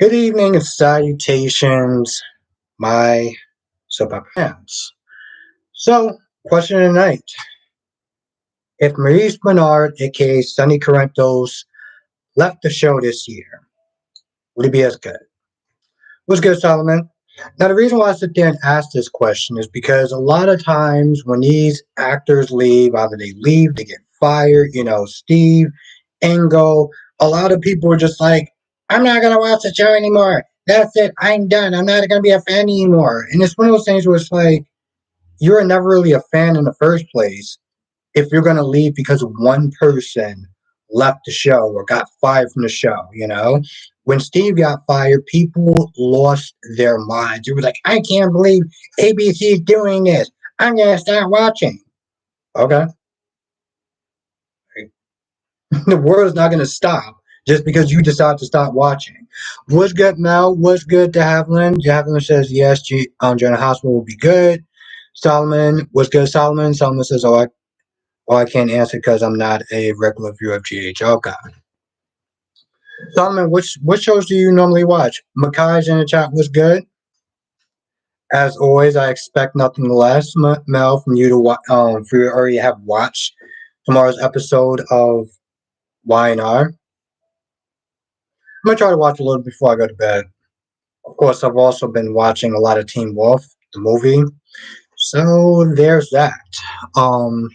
Good evening and salutations, my soap opera fans. So, question of the night. If Maurice Benard, aka Sonny Corinthos, left the show this year, would it be as good? What's good, Solomon? Now, the reason why I sit there and ask this question is because a lot of times when these actors leave, either they leave, they get fired, Steve, Ingo, a lot of people are just like, I'm not going to watch the show anymore. That's it. I'm done. I'm not going to be a fan anymore. And it's one of those things where it's like, you were never really a fan in the first place if you're going to leave because one person left the show or got fired from the show. When Steve got fired, people lost their minds. It was like, I can't believe ABC is doing this. I'm going to start watching. Okay. The world is not going to stop just because you decide to stop watching. What's good, Mel? What's good, De Havilland? De Havilland says, yes, Journal Hospital will be good. Solomon, what's good, Solomon? Solomon says, I can't answer because I'm not a regular viewer of GH. Okay. Solomon, what shows do you normally watch? Makai's in the chat was good. As always, I expect nothing less, Mel, from you to for you already have watched tomorrow's episode of Y&R. I'm gonna try to watch a little before I go to bed. Of course, I've also been watching a lot of Teen Wolf, the movie. So there's that. Um,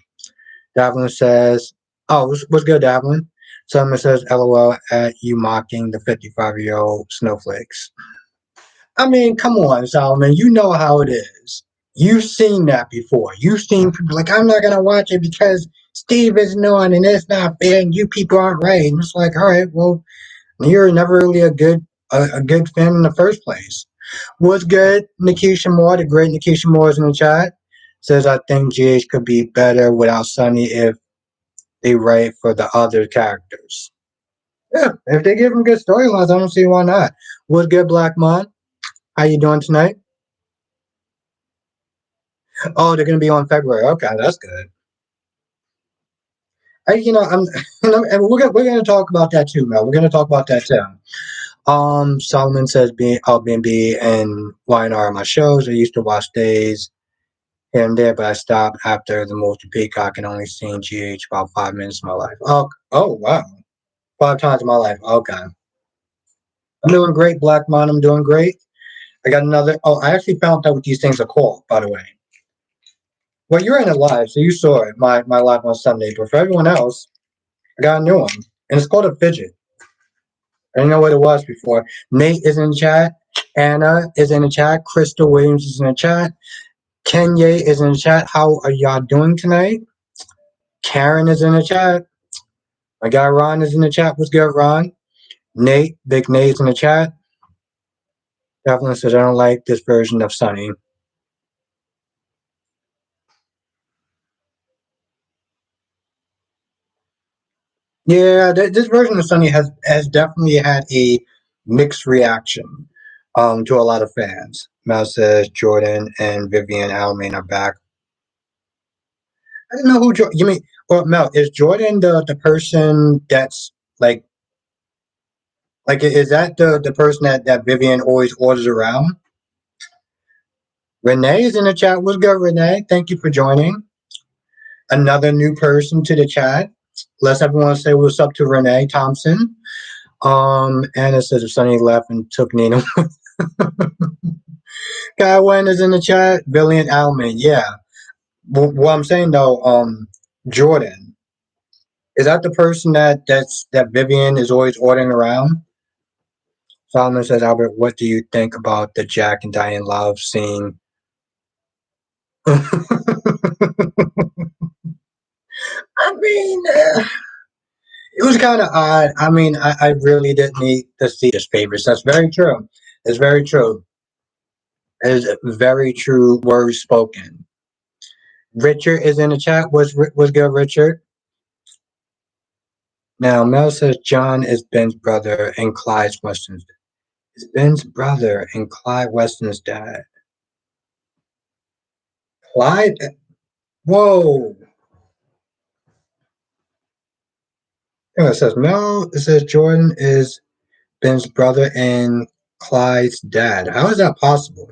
Davlin says, "Oh, what's good, Davlin?" Someone says, "LOL at you mocking the 55-year-old snowflakes." I mean, come on, Solomon. You know how it is. You've seen that before. You've seen people like, I'm not gonna watch it because Steve isn't on and it's not fair and you people aren't right. And it's like, all right, well, you're never really a good fan in the first place. What's good? Nikisha Moore, the great Nikisha Moore is in the chat. Says I think GH could be better without Sonny if they write for the other characters. Yeah, if they give them good storylines, I don't see why not. What's good, Black Mon? How you doing tonight? Oh, they're gonna be on February. Okay, that's good. I'm and we're gonna talk about that too, Mel. We're gonna talk about that too. Solomon says being B and Y&R are my shows. I used to watch days here and there, but I stopped after the move to Peacock and only seen GH about 5 minutes of my life. Oh wow. 5 times in my life. Okay. I'm doing great, Black Mon. I'm doing great. I got another. Oh, I actually found out what these things are called, by the way. Well, you're in it live, so you saw it, my live on Sunday. But for everyone else, I got a new one. And it's called a fidget. I didn't know what it was before. Nate is in the chat. Anna is in the chat. Crystal Williams is in the chat. Kenya is in the chat. How are y'all doing tonight? Karen is in the chat. My guy Ron is in the chat. What's good, Ron? Nate, Big Nate's in the chat. Definitely says I don't like this version of Sonny. Yeah, this version of Sonny has definitely had a mixed reaction to a lot of fans. Mel says Jordan and Vivian Almain are back. I don't know who you mean. Well, Mel, is Jordan the person that's like is that the person that Vivian always orders around? Renee is in the chat. What's good, Renee? Thank you for joining. Another new person to the chat. Let's everyone say what's up to Renee Thompson. Anna says if Sonny left and took Nina. Guy Wen is in the chat. Billy and Alman. Yeah. What I'm saying though, Jordan, is that the person that Vivian is always ordering around? Solomon says, Albert, what do you think about the Jack and Diane love scene? I mean, it was kind of odd. I mean, I really didn't need to see his favorites. That's very true. It's very true. It is very true words spoken. Richard is in the chat. What's good, Richard? Now, Mel says John is Ben's brother and Clyde's Weston's dad. Is Ben's brother and Clyde Weston's dad. Clyde? Whoa. It says Mel. It says Jordan is Ben's brother and Clyde's dad. How is that possible?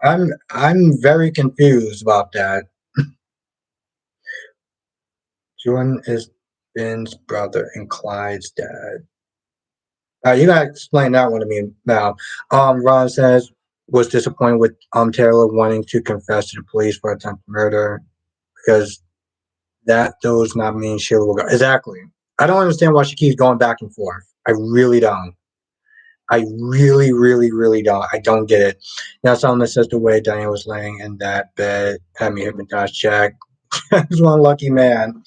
I'm very confused about that. Jordan is Ben's brother and Clyde's dad. You gotta explain that one to me now. Ron says was disappointed with Taylor wanting to confess to the police for attempted murder because that does not mean Sheila will go. Exactly. I don't understand why she keeps going back and forth. I really don't. I really, really, really don't. I don't get it. Now, someone says the way Diane was laying in that bed had me hypnotized. Jack. He's one lucky man.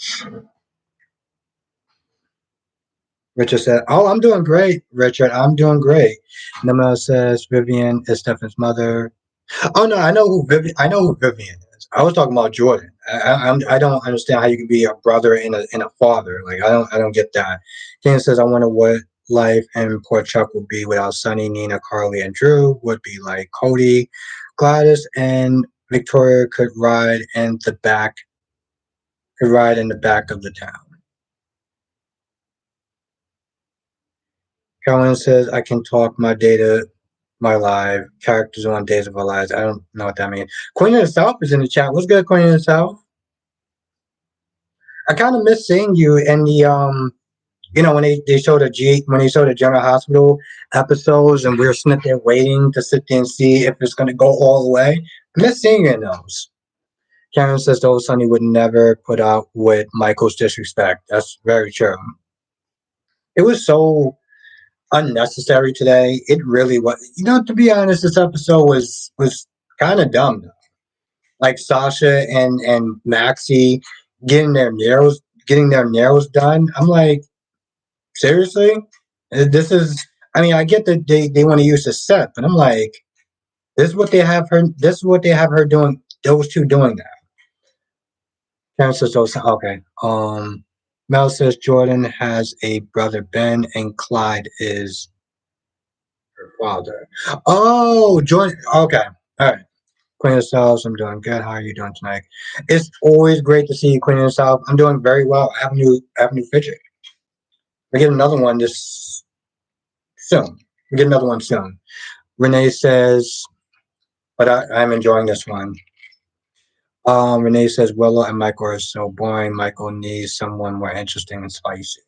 Richard said, "Oh, I'm doing great, Richard. I'm doing great." Namel says, "Vivian is Stefan's mother." Oh no, I know who Vivian. I know who Vivian is. I was talking about Jordan. I don't understand how you can be a brother and a father. Like I don't get that. Ken says, "I wonder what life in Port Chuck would be without Sonny, Nina, Carly, and Drew. Would be like Cody, Gladys, and Victoria could ride in the back of the town." Carolyn says, "I can talk my data, my live characters on Days of Our Lives." I don't know what that means. Queen of the South is in the chat. What's good, Queen of the South? I kind of miss seeing you in the when they showed when they showed the General Hospital episodes, and we were sitting there waiting to sit there and see if it's going to go all the way. I miss seeing you in those. Karen says the old Sonny would never put up with Michael's disrespect. That's very true. It was so unnecessary today. It really was. To be honest, this episode was kind of dumb. Like Sasha and Maxie getting their nails done. I'm like, seriously? This is. I mean, I get that they want to use the set, but I'm like, this is what they have her. This is what they have her doing. Those two doing that. Karen says, okay. Mel says Jordan has a brother Ben, and Clyde is her father. Oh, Jordan. Okay, all right. Queen of the South, I'm doing good. How are you doing tonight? It's always great to see you, Queen of the South. I'm doing very well. I have a new fidget. We get another one this soon. We get another one soon. Renee says, but I'm enjoying this one. Renee says Willow and Michael are so boring. Michael needs someone more interesting and spicy.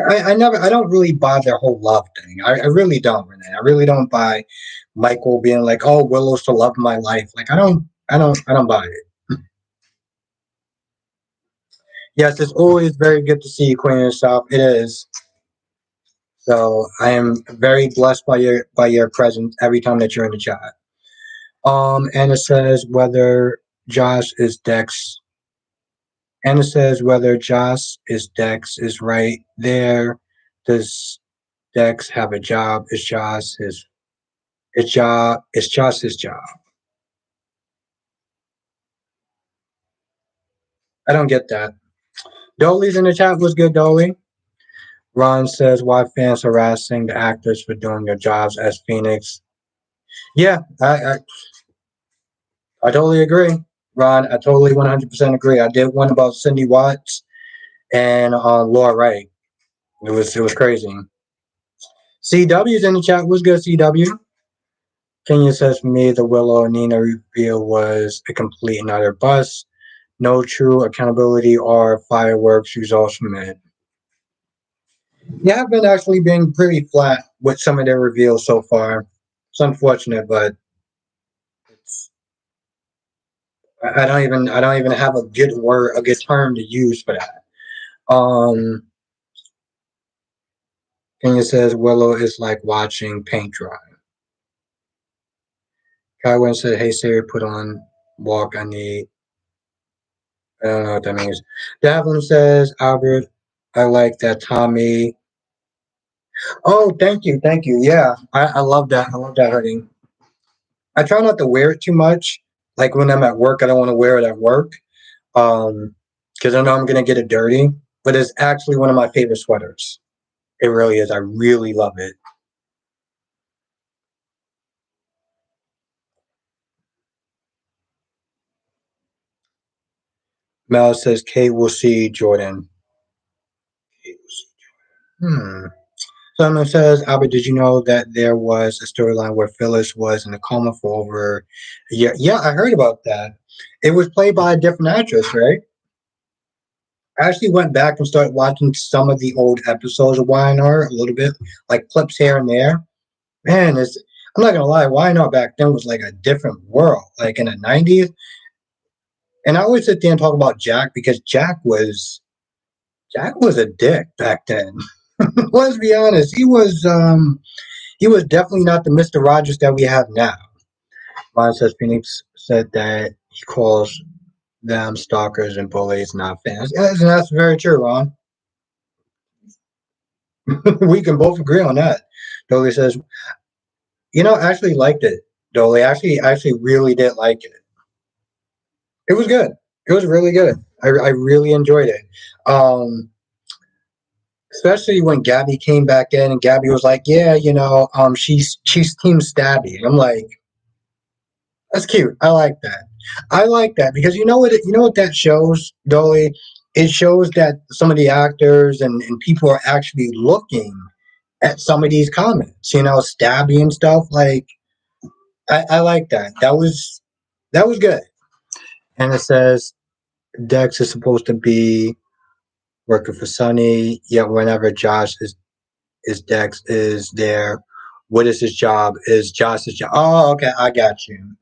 I don't really buy their whole love thing. I really don't, Renee. I really don't buy Michael being like, oh, Willow's the love of my life. Like I don't buy it. Yes, it's always very good to see you, Queen of the South. It is. So I am very blessed by your presence every time that you're in the chat. And it says whether Josh is Dex. And it says whether Josh is Dex is right there. Does Dex have a job? Is Josh his job? I don't get that. Dolly's in the chat. What's good, Dolly? Ron says why fans harassing the actors for doing their jobs as Phoenix. Yeah, I totally agree, Ron. I totally 100% agree. I did one about Cindy Watts and Laura Wright. It was crazy. CW's in the chat. What's good, CW? Kenya says for me, the Willow and Nina reveal was a complete and utter bust. No true accountability or fireworks results from it. They have been actually being pretty flat with some of their reveals so far. It's unfortunate, but I don't even have a good word, a good term to use for that. Kenya says Willow is like watching paint dry. Kaiwen said, "Hey Siri, put on walk. I don't know what that means." Davlin says, "Albert, I like that Tommy." Oh, thank you. Yeah, I love that. I love that hoodie. I try not to wear it too much. Like when I'm at work, I don't want to wear it at work. Because I know I'm gonna get it dirty. But it's actually one of my favorite sweaters. It really is. I really love it. Mel says Kate will see Jordan. Hmm. Someone says, Albert, did you know that there was a storyline where Phyllis was in a coma for over a year? Yeah, I heard about that. It was played by a different actress, right? I actually went back and started watching some of the old episodes of YNR a little bit, like clips here and there. Man, I'm not gonna lie, YNR back then was like a different world. Like in the '90s, and I always sit there and talk about Jack because Jack was a dick back then. Let's be honest, he was definitely not the Mister Rogers that we have now. Ron says Phoenix said that he calls them stalkers and bullies, not fans. Yes, and that's very true, Ron. We can both agree on that. Dolly says, I actually liked it. Dolly actually really did like it. It was good. It was really good. I really enjoyed it. Um, Especially when Gabby came back in and Gabby was like, "Yeah, she's Team Stabby." And I'm like, "That's cute. I like that. I like that because you know what that shows, Dolly. It shows that some of the actors and people are actually looking at some of these comments. Stabby and stuff. Like I like that. That was good. And it says Dex is supposed to be working for Sonny. Yet whenever Josh is Dex is there. What is his job? Is Josh's job? Oh, okay, I got you.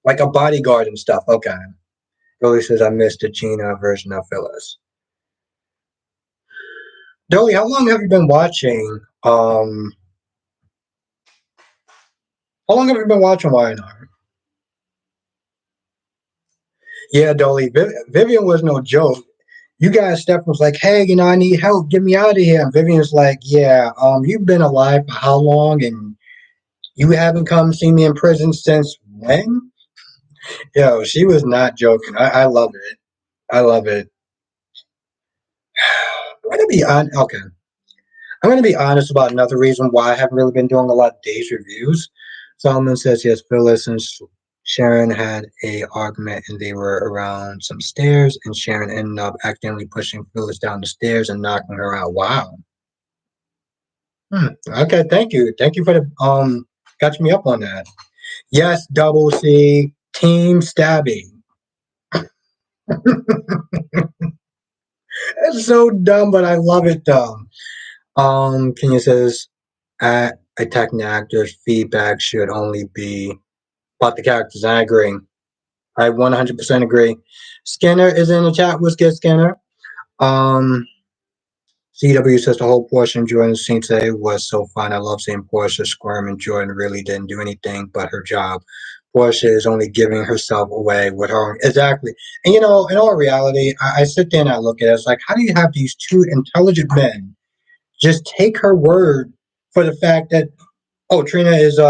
Like a bodyguard and stuff. Okay. Dolly says I missed the Gina version of Phyllis. Dolly, how long have you been watching? How long have you been watching YNR? Yeah, Dolly. Vivian was no joke. You guys, Steph was like, "Hey, I need help. Get me out of here." And Vivian's like, "Yeah, you've been alive for how long? And you haven't come see me in prison since when?" Yo, she was not joking. I love it. I love it. I'm gonna be on. Okay, I'm gonna be honest about another reason why I haven't really been doing a lot of days reviews. Solomon says yes. Phyllis and Sharon had a argument, and they were around some stairs, and Sharon ended up accidentally pushing Phyllis down the stairs and knocking her out. Wow. Okay, thank you for the catching me up on that. Yes, double C, team stabby. It's so dumb, but I love it though. Kenya says attacking the actors, feedback should only be about the characters. I agree. I 100% agree. Skinner is in the chat. What's good, Skinner? Um, CW says the whole Portia and Jordan scene today was so fun. I love seeing Portia squirm and Jordan really didn't do anything but her job. Portia is only giving herself away with her exactly. And in all reality, I sit there and I look at it. It's like, how do you have these two intelligent men just take her word for the fact that Trina is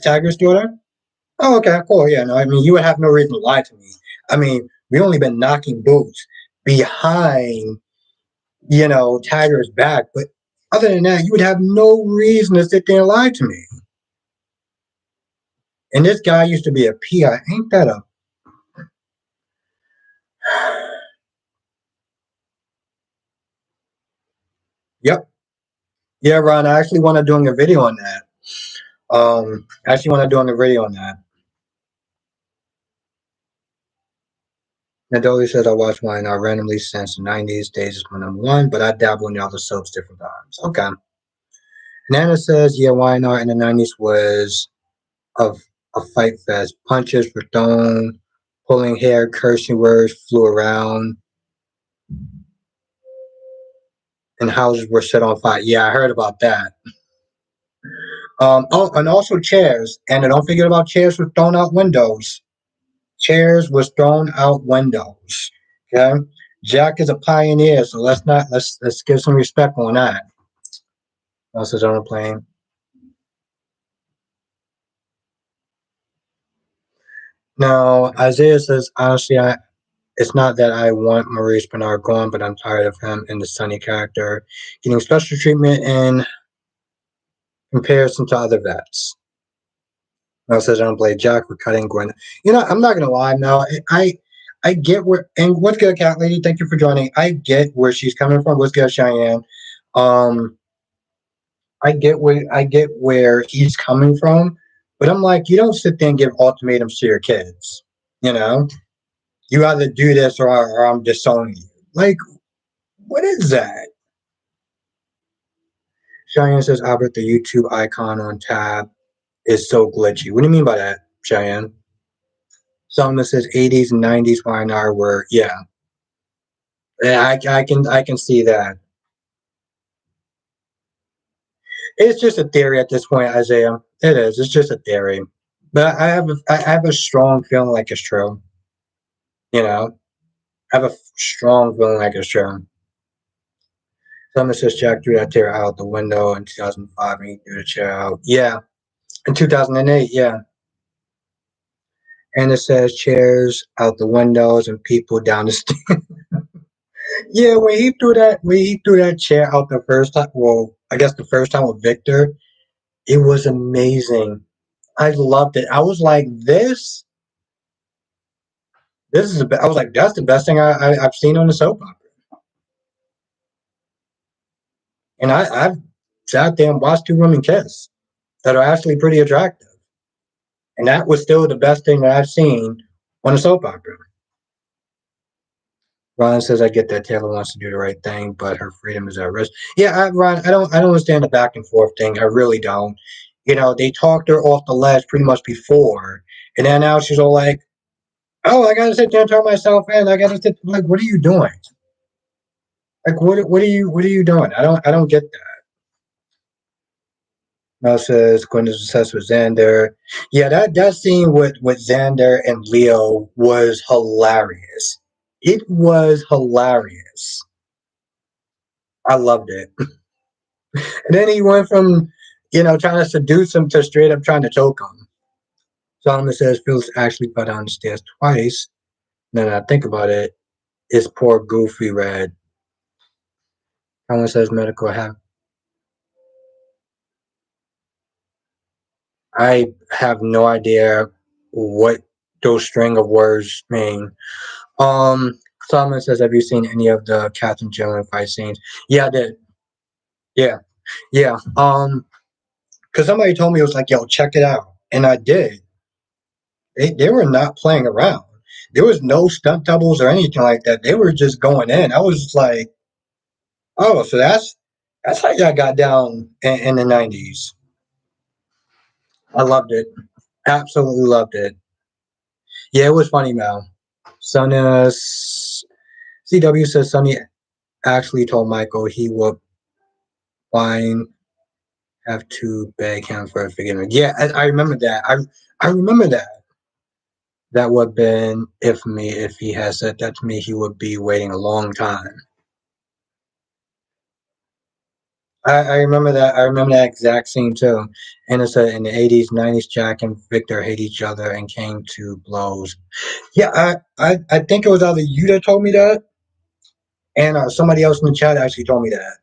Tiger's daughter? Oh, okay, cool. Yeah, no, I mean you would have no reason to lie to me. I mean, we only been knocking boots behind Tiger's back. But other than that, you would have no reason to sit there and lie to me. And this guy used to be a PI. Ain't that a. Yep. Yeah, Ron, I actually want to doing a video on that. I actually want to doing a video on that. Nadoli says I watch mine randomly since the '90s. Days is my number one, but I dabble in the other soaps different times. Okay. Nana says, yeah, YNR in the '90s was of a fight fest. Punches were thrown, pulling hair, cursing words flew around, and houses were set on fire. Yeah, I heard about that. And also chairs. And don't forget about chairs were thrown out windows. Chairs was thrown out windows. Okay. Jack is a pioneer, so let's give some respect on that. Also on a plane. Now Isaiah says, honestly, it's not that I want Maurice Benard gone, but I'm tired of him and the Sonny character getting special treatment in comparison to other vets. Now says I don't play Jack for cutting Gwen. I'm not gonna lie. Now I get where and what's good, cat lady. Thank you for joining. I get where she's coming from. What's good, Cheyenne? Um, I get where he's coming from, but I'm like, you don't sit there and give ultimatums to your kids. You know, you either do this or I'm disowning you. Like, what is that? Cheyenne says, Albert, the YouTube icon on tab is so glitchy. What do you mean by that, Cheyenne? Someone that says 80s and 90s YNR were, yeah. And I can see that. It's just a theory at this point, Isaiah. It is. It's just a theory. But I have a strong feeling like it's true. You know, I have a strong feeling like it's true. Someone says Jack threw that chair out the window in 2005 and he threw the chair out. Yeah. In 2008, yeah. And it says chairs out the windows and people down the stairs. Yeah, when he threw that chair out the first time, well, I guess the first time with Victor, it was amazing. I loved it. I was like, this is I was like, that's the best thing I've seen on the soap opera. And I've sat there and watched two women kiss that are actually pretty attractive. And that was still the best thing that I've seen on a soap opera. Ron says, I get that Taylor wants to do the right thing, but her freedom is at risk. Yeah, Ron, I don't understand the back and forth thing. I really don't. They talked her off the ledge pretty much before, and then now she's all like, "Oh, I gotta sit there and turn myself in. I gotta sit." Like, what are you doing? Like, what are you doing? I don't get that. Mel says Gwen is obsessed with Xander. Yeah, that scene with Xander and Leo was hilarious. It was hilarious. I loved it. And then he went from, trying to seduce him to straight up trying to choke him. Solomon says Phyllis actually fell down the stairs twice. Then I think about it, it's poor Goofy Red. Someone says medical have. I have no idea what those string of words mean. Um, Solomon says, have you seen any of the Catherine Gillian fight scenes? Yeah, I did. Yeah, yeah. Because somebody told me it was like, yo, check it out, and I did. They were not playing around. There was no stunt doubles or anything like that. They were just going in. I was like, oh, so that's how y'all got down in the '90s. I loved it. Absolutely loved it. Yeah, it was funny, Mel. Son CW says Sonny actually told Michael he would fine have to beg him for a forgiveness. Yeah, I remember that. I remember that. That would have been if me if he had said that to me, he would be waiting a long time. I remember that. I remember that exact scene too. And it said in the '80s, '90s, Jack and Victor hate each other and came to blows. Yeah, I think it was either you that told me that, and somebody else in the chat actually told me that.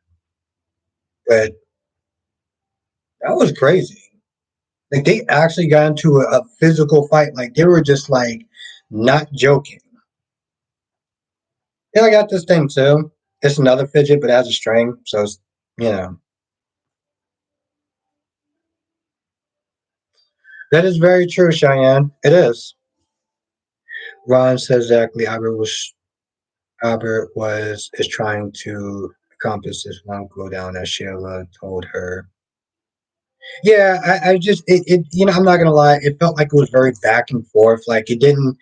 But that was crazy. Like they actually got into a physical fight. Like they were just like not joking. Yeah, I got this thing too. It's another fidget, but it has a string, so it's you know that is very true, Cheyenne. It is. Ron says exactly. Albert was is trying to accomplish this one go down as Sheila told her. Yeah, I just I'm not gonna lie, it felt like it was very back and forth. Like it didn't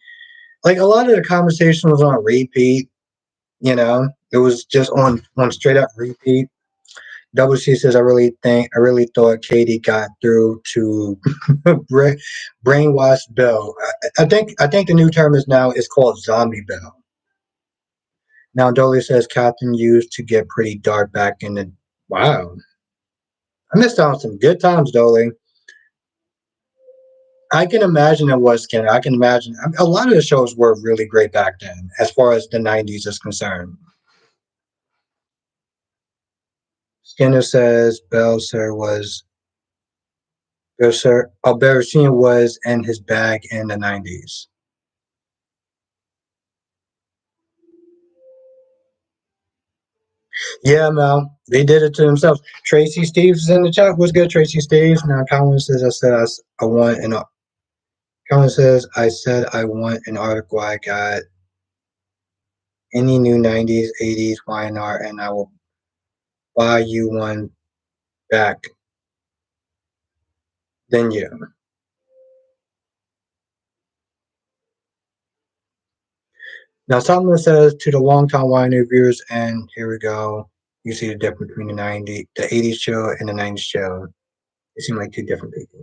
like a lot of the conversation was on repeat, It was just on straight up repeat. Double C says I really thought Katie got through to brainwash Bill. I think the new term is called zombie Bill. Now Dolly says Catherine used to get pretty dark back in the wow. I missed out on some good times, Dolly. I can imagine it was Skinner. I can imagine a lot of the shows were really great back then, as far as the '90s is concerned. Skinner says Belser was in his bag in the '90s. Yeah, Mel, they did it to themselves. Tracy Steves is in the chat. What's good, Tracy Steves? Now, Colin says, I want an. Colin says, I said I want an article. I got any new 90s, 80s YNR, and I will buy you one back. Then you. Now, Solomon says to the longtime YNR viewers, and here we go. You see the difference between the 80s show and the 90s show. They seem like two different people.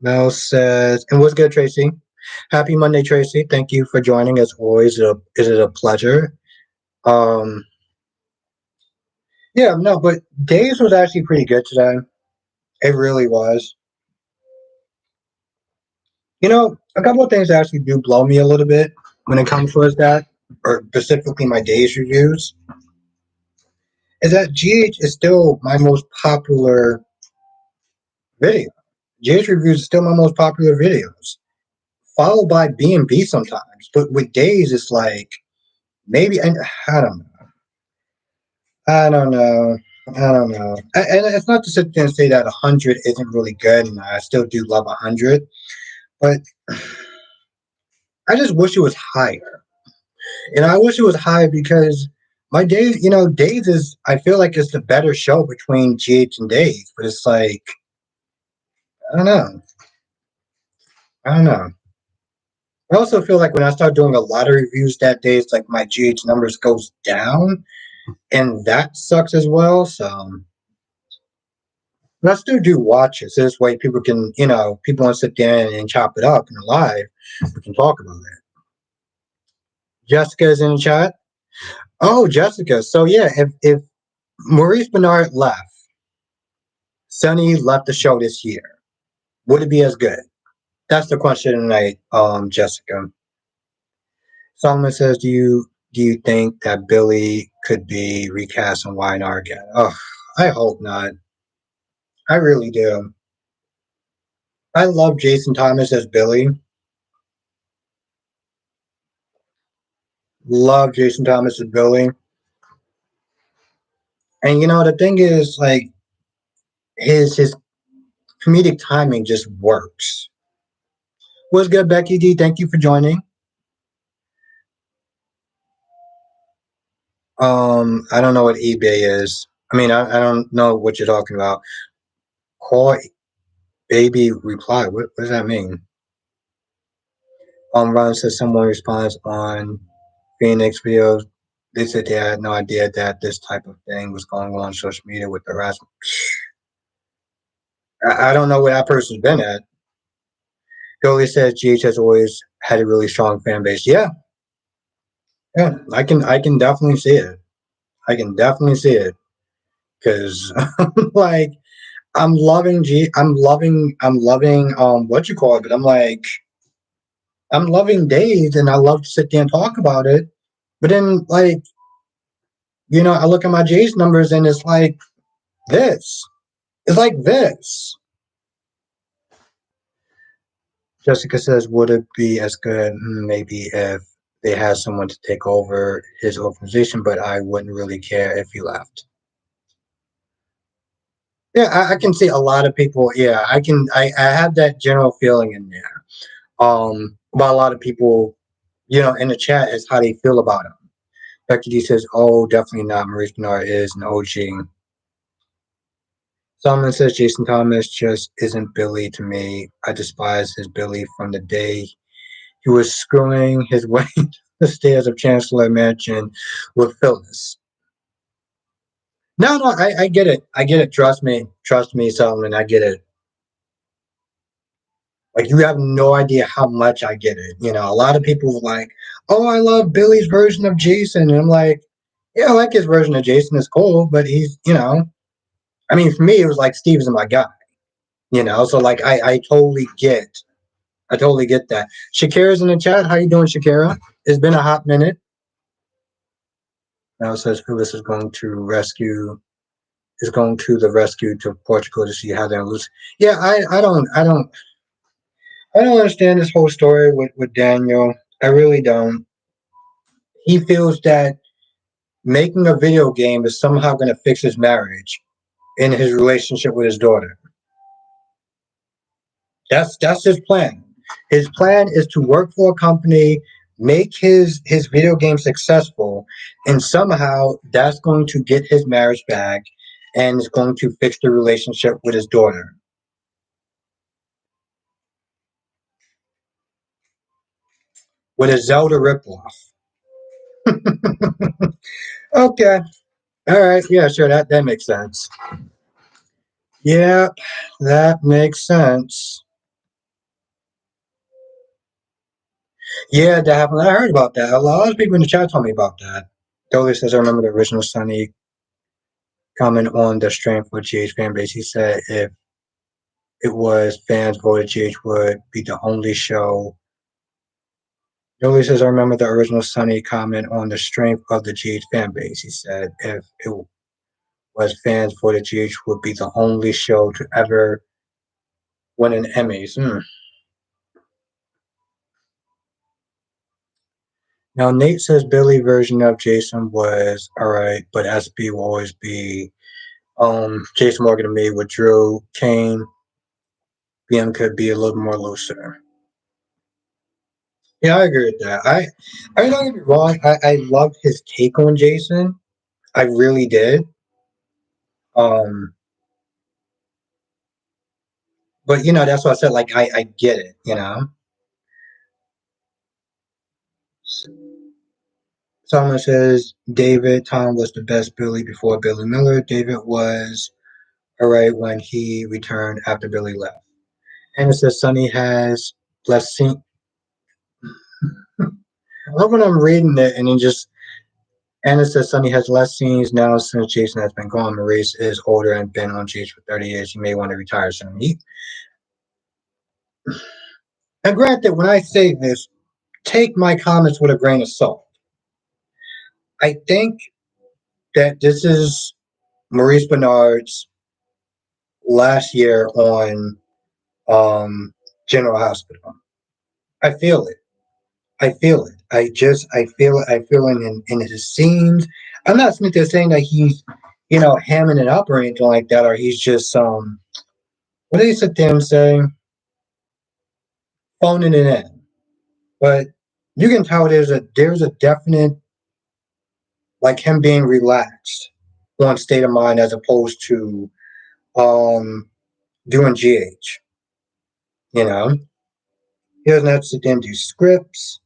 Mel says, and what's good, Tracy? Happy Monday, Tracy. Thank you for joining. As always, is it a pleasure? Um, yeah, no, but Days was actually pretty good today. It really was. You know, a couple of things actually do blow me a little bit when it comes towards that, or specifically my Days reviews, is that GH is still my most popular video. GH reviews is still my most popular videos, followed by B&B sometimes. But with Days, it's like maybe, and I don't know. I don't know. I don't know. And it's not to sit there and say that 100 isn't really good, and I still do love 100, but I just wish it was higher. And I wish it was higher because my Days, Days is, I feel like it's the better show between GH and Days, but it's like, I don't know. I don't know. I also feel like when I start doing a lot of reviews that day, it's like my GH numbers goes down, and that sucks as well. So let's do watches. This way people can, people want to sit there and chop it up in a live. We can talk about it. Jessica's in the chat. Oh, Jessica. So yeah, if Maurice Benard left, Sonny left the show this year, would it be as good? That's the question tonight, Jessica. Solomon says, do you think that Billy could be recast on YNR again? Oh, I hope not. I really do. I love Jason Thomas as Billy. Love Jason Thomas as Billy. And the thing is, like, his comedic timing just works. What's good, Becky D? Thank you for joining. I don't know what eBay is. I mean, I don't know what you're talking about. Call baby reply. What does that mean? Ron says someone responds on Phoenix videos. They said they had no idea that this type of thing was going on social media with the harassment. I don't know where that person's been at. Dolly says GH has always had a really strong fan base. Yeah, yeah, I can definitely see it. I can definitely see it because like I'm loving what you call it, but I'm loving Days and I love to sit there and talk about it. But then I look at my J's numbers and it's like this. It's like this. Jessica says, would it be as good maybe if they had someone to take over his organization, but I wouldn't really care if he left. Yeah, I can see a lot of people. Yeah, I have that general feeling in there. About a lot of people, in the chat is how they feel about him. Becky D says, oh, definitely not. Maurice Benard is an OG. Solomon says Jason Thomas just isn't Billy to me. I despise his Billy from the day he was screwing his way to the stairs of Chancellor Mansion with Phyllis. No, I get it. I get it. Trust me, Solomon. I get it. Like you have no idea how much I get it. A lot of people are like, "Oh, I love Billy's version of Jason," and I'm like, "Yeah, I like his version of Jason. It's cool, but I mean, for me, it was like Steve's my guy. So like, I totally get that. Shakira's in the chat. How you doing, Shakira? It's been a hot minute. Now it says Phyllis is going to the rescue to Portugal to see how they're lose. Yeah, I don't understand this whole story with Daniel. I really don't. He feels that making a video game is somehow going to fix his marriage and his relationship with his daughter. That's his plan. His plan is to work for a company, make his video game successful, and somehow that's going to get his marriage back and it's going to fix the relationship with his daughter. With a Zelda ripoff. Okay. All right. Yeah, sure. That makes sense. Yeah, that makes sense. Yeah, definitely. I heard about that. A lot of people in the chat told me about that. Dolly says, I remember the original Sonny comment on the strength of GH fan base. He said if it was fans voted, GH would be the only show. Dolly says, I remember the original Sonny comment on the strength of the GH fan base. He said if it was fans voted, GH would be the only show to ever win an Emmys. Now Nate says Billy version of Jason was alright, but SB will always be Jason Morgan to me with Drew Kane. BM could be a little more looser. Yeah, I agree with that. I mean, don't get me wrong. I loved his take on Jason. I really did. Um, but that's what I said. Like, I get it. Someone says David Tom was the best Billy before Billy Miller. David was alright when he returned after Billy left. And it says Sonny has less seen. I love when I'm reading it and then just Anna says Sonny has less scenes now since Jason has been gone. Maurice is older and been on GH for 30 years. He may want to retire soon. And granted, when I say this, take my comments with a grain of salt. I think that this is Maurice Benard's last year on General Hospital. I feel it. I feel it. I feel it. I feel it in his scenes. I'm not saying that he's, hamming it up or anything like that, or he's just what do you sit there and say? Phoning it in. But you can tell there's a definite like him being relaxed on state of mind as opposed to um doing GH. You know, he doesn't have to sit there and do scripts.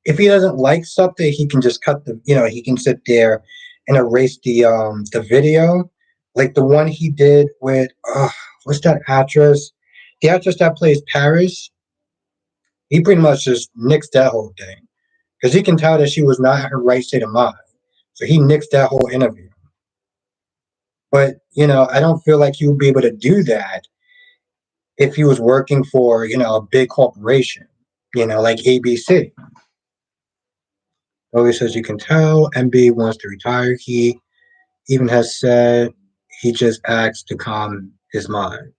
If he doesn't like something, he can just cut he can sit there and erase the video, like the one he did with what's that actress? The actress that plays Paris. He pretty much just nixed that whole thing because he can tell that she was not in her right state of mind. So he nixed that whole interview. But I don't feel like he would be able to do that if he was working for a big corporation, like ABC. Always says you can tell MB wants to retire. He even has said he just acts to calm his mind.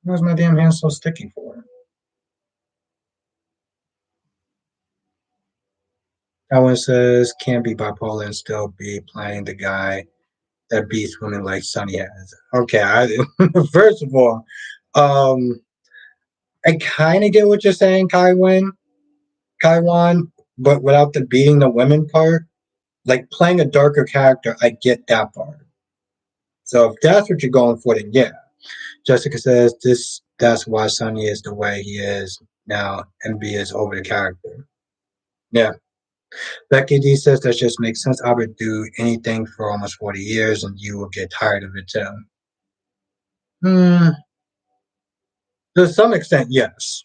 Why's my damn hand so sticky for? That one says can't be bipolar and still be playing the guy that beats women like Sonny has. Okay, first of all, um, I kind of get what you're saying, Kaiwan, but without the beating the women part, like playing a darker character, I get that part. So if that's what you're going for, then yeah. Jessica says that's why Sonny is the way he is now. MB is over the character. Yeah. Becky D says that just makes sense. I would do anything for almost 40 years and you will get tired of it too. Hmm. To some extent, yes.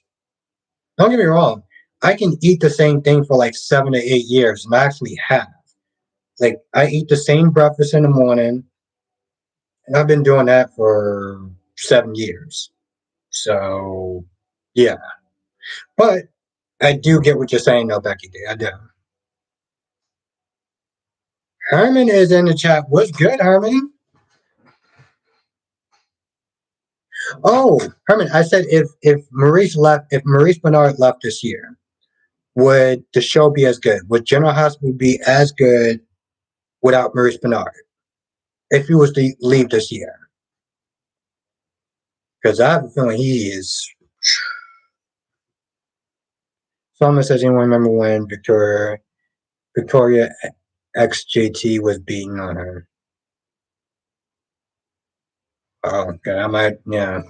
Don't get me wrong. I can eat the same thing for like 7 to 8 years, and I actually have. Like I eat the same breakfast in the morning, and I've been doing that for 7 years. So, yeah. But I do get what you're saying, though, Becky. I do. Herman is in the chat. What's good, Herman? Oh, Herman, I said if Maurice Benard left this year, would the show be as good? Would General Hospital be as good without Maurice Benard if he was to leave this year? Because I have a feeling he is. Someone says anyone remember when Victoria XJT was beating on her? Oh, okay. I might, yeah.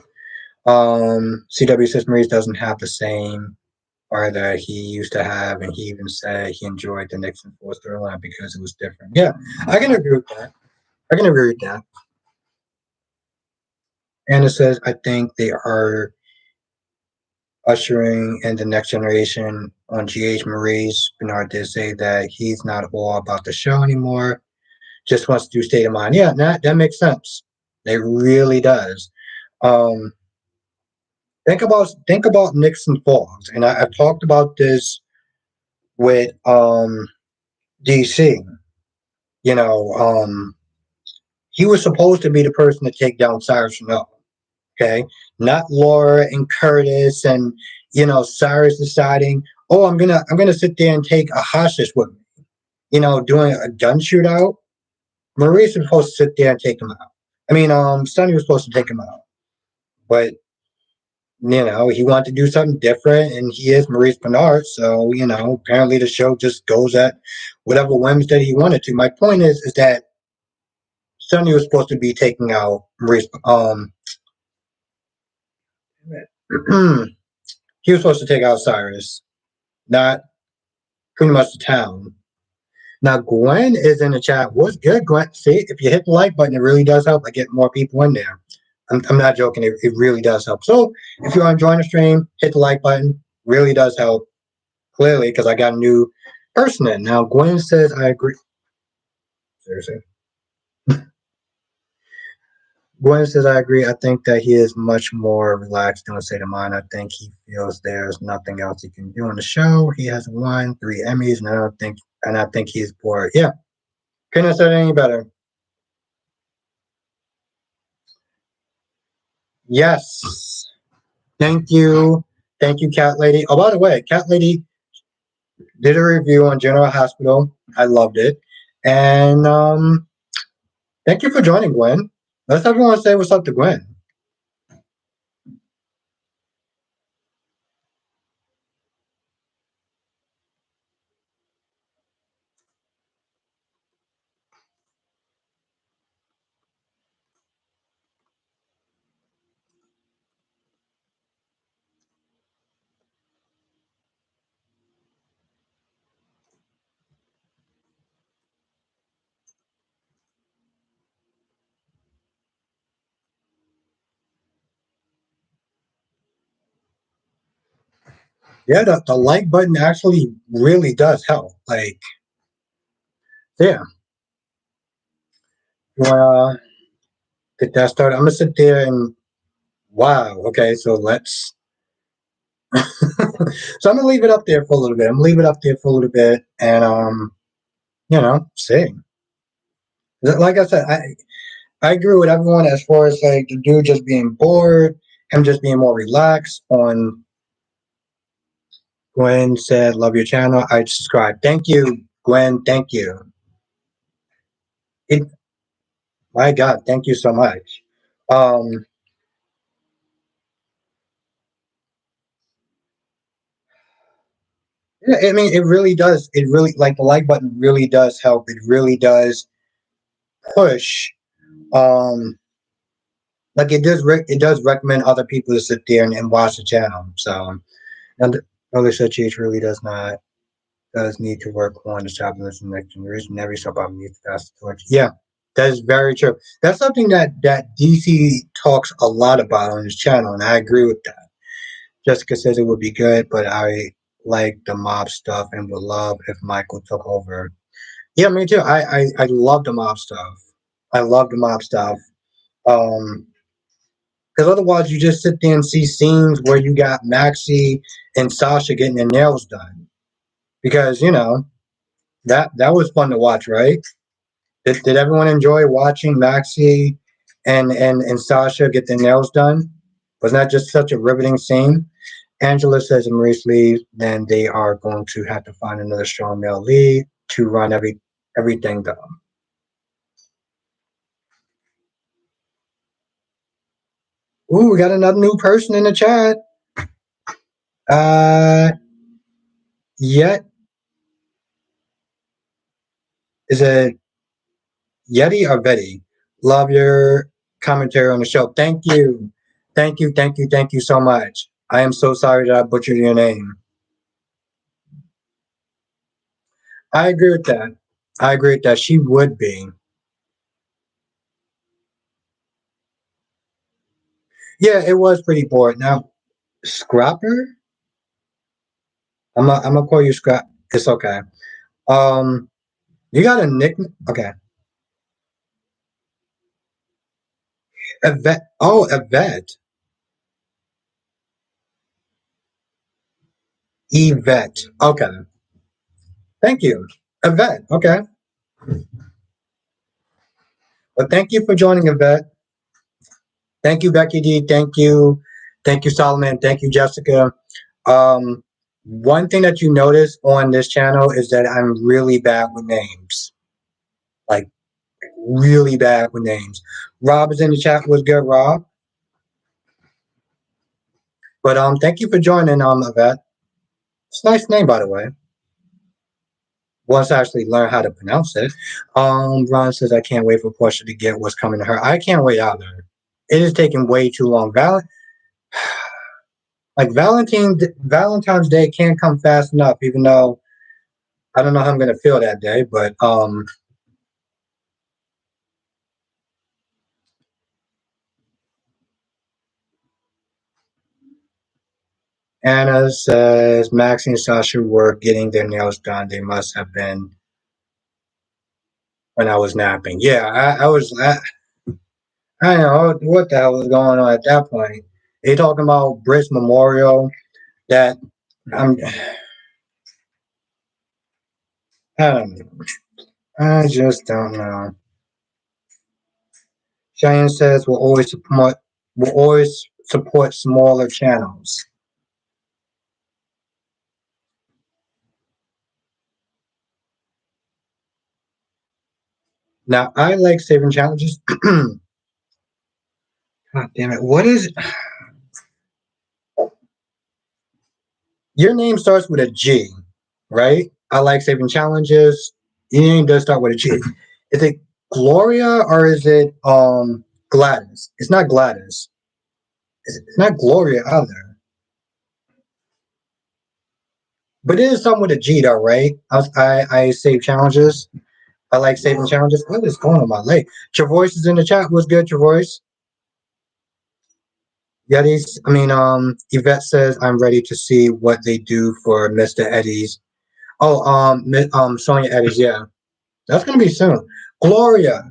CW says Maurice doesn't have the same or that he used to have, and he even said he enjoyed the Nixon Force storyline because it was different. Yeah, I can agree with that. I can agree with that. Anna says, I think they are ushering in the next generation on GH. Maurice Benard did say that he's not all about the show anymore, just wants to do state of mind. Yeah, that makes sense. It really does. Um, think about Nixon Falls, and I've talked about this with DC. You know, he was supposed to be the person to take down Cyrus Snow. Okay, not Laura and Curtis, and Cyrus deciding, oh, I'm gonna sit there and take a hostage with me. Doing a gun shootout. Maurice was supposed to sit there and take him out. I mean, Sonny was supposed to take him out, but he wanted to do something different, and he is Maurice Benard, so apparently the show just goes at whatever whims that he wanted to. My point is that Sonny was supposed to be taking out Maurice. He was supposed to take out Cyrus, not pretty much the town. Now Gwen is in the chat. What's good, Gwen? See, if you hit the like button, it really does help. I get more people in there. I'm not joking. It really does help. So if you're enjoying the stream, hit the like button. Really does help. Clearly, because I got a new person in. Now Gwen says, I agree. Seriously. Gwen says, I agree. I think that he is much more relaxed in a state of mind. I think he feels there's nothing else he can do on the show. He has won 3 Emmys, and I think he's bored. Yeah. Couldn't have said it any better. Yes. Thank you. Thank you, Cat Lady. Oh, by the way, Cat Lady did a review on General Hospital. I loved it. And thank you for joining, Gwen. Let's everyone say what's up to Gwen. Yeah, the like button actually really does help. Like, yeah. You wanna get that started? I'm gonna sit there and wow. Okay, so let's. So I'm gonna leave it up there for a little bit. I'm gonna leave it up there for a little bit, and see. Like I said, I agree with everyone as far as like the dude just being bored, him just being more relaxed. On Gwen said, "Love your channel. I subscribe. Thank you, Gwen. Thank you. It, my God, thank you so much." Um, yeah, I mean, it really does. It really like the like button really does help. It really does push. Um, like it does recommend other people to sit there and watch the channel. So, and other such age really does need to work on the shopping next generation. Every shop I needs to pass the torch. Yeah, that is very true. That's something that DC talks a lot about on his channel, and I agree with that. Jessica says it would be good, but I like the mob stuff and would love if Michael took over. Yeah, me too. I love the mob stuff. I love the mob stuff. Because otherwise you just sit there and see scenes where you got Maxie and Sasha getting their nails done. Because that was fun to watch, right? Did everyone enjoy watching Maxie and Sasha get their nails done? Wasn't that just such a riveting scene? Angela says if Maurice leaves, then they are going to have to find another strong male lead to run everything though. Ooh, we got another new person in the chat. Uh, Yet is it Yeti or Betty? Love your commentary on the show. Thank you, thank you, thank you, thank you so much. I am so sorry that I butchered your name. I agree with that. I agree with that. She would be. Yeah, it was pretty bored. Now, Scrapper? I'm gonna call you Scrap. It's okay. Um, you got a nickname? Okay. Yvette. Oh, Yvette. Yvette. Okay. Thank you. Yvette. Okay. Well, thank you for joining, Yvette. Thank you, Becky D. Thank you. Thank you, Solomon. Thank you, Jessica. Um, One thing that you notice on this channel is that I'm really bad with names. Like, really bad with names. Rob is in the chat. Was good, Rob? But thank you for joining, Yvette. It's a nice name, by the way. Once I actually learn how to pronounce it. Ron says I can't wait for Portia to get what's coming to her. I can't wait either. It is taking way too long. Like Valentine's Day can't come fast enough, even though I don't know how I'm gonna feel that day, but Anna says Maxie and Sasha were getting their nails done. They must have been when I was napping. Yeah, I don't know what the hell was going on at that point. They talking about Britt's memorial that I'm I don't know. I just don't know. Cheyenne says we'll always support smaller channels. Now I like saving challenges. God damn it! What is your name? Starts with a G, right? I like saving challenges. Your name does start with a G. Is it Gloria or is it Gladys? It's not Gladys. It's not Gloria either. But it is something with a G though, right? I save challenges. I like saving challenges. What is going on my leg? Travois is in the chat. What's good, Travois? Yetis. Yvette says I'm ready to see what they do for Mr. Eddie's. Oh, Sonia Eddie's. Yeah, that's gonna be soon. Gloria.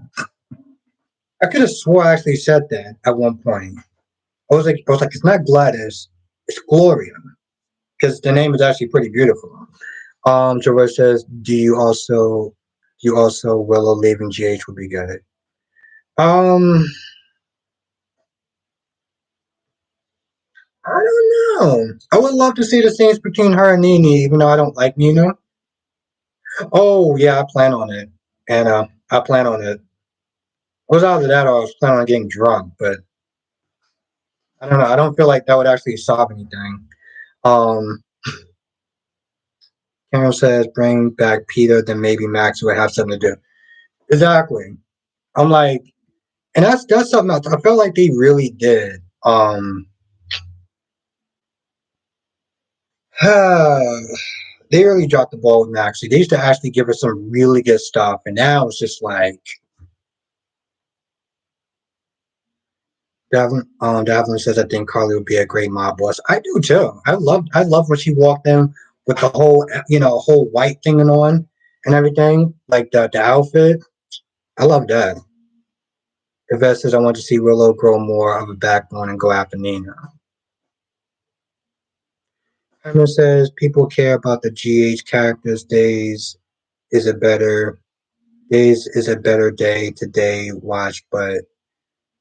I could have swore I actually said that at one point. I was like, it's not Gladys, it's Gloria, because the name is actually pretty beautiful. Traverse says, do you also Willow leaving GH would be good? Um, I don't know. I would love to see the scenes between her and Nene, even though I don't like Nina. Oh yeah, I plan on it, and I plan on it. It was either that or I was planning on getting drunk, but I don't know. I don't feel like that would actually solve anything. Um, Cameron says, bring back Peter, then maybe Max would have something to do. Exactly. I'm like, and that's something else. I felt like they really did. They really dropped the ball with Maxie. They used to actually give her some really good stuff, and now it's just like Davlin says, I think Carly would be a great mob boss. I do too. I love when she walked in with the whole white thing on and everything, like the outfit. I love that. Yvette says, I want to see Willow grow more of a backbone and go after Nina. Herman says, people care about the GH characters. Days is a better day to day watch, but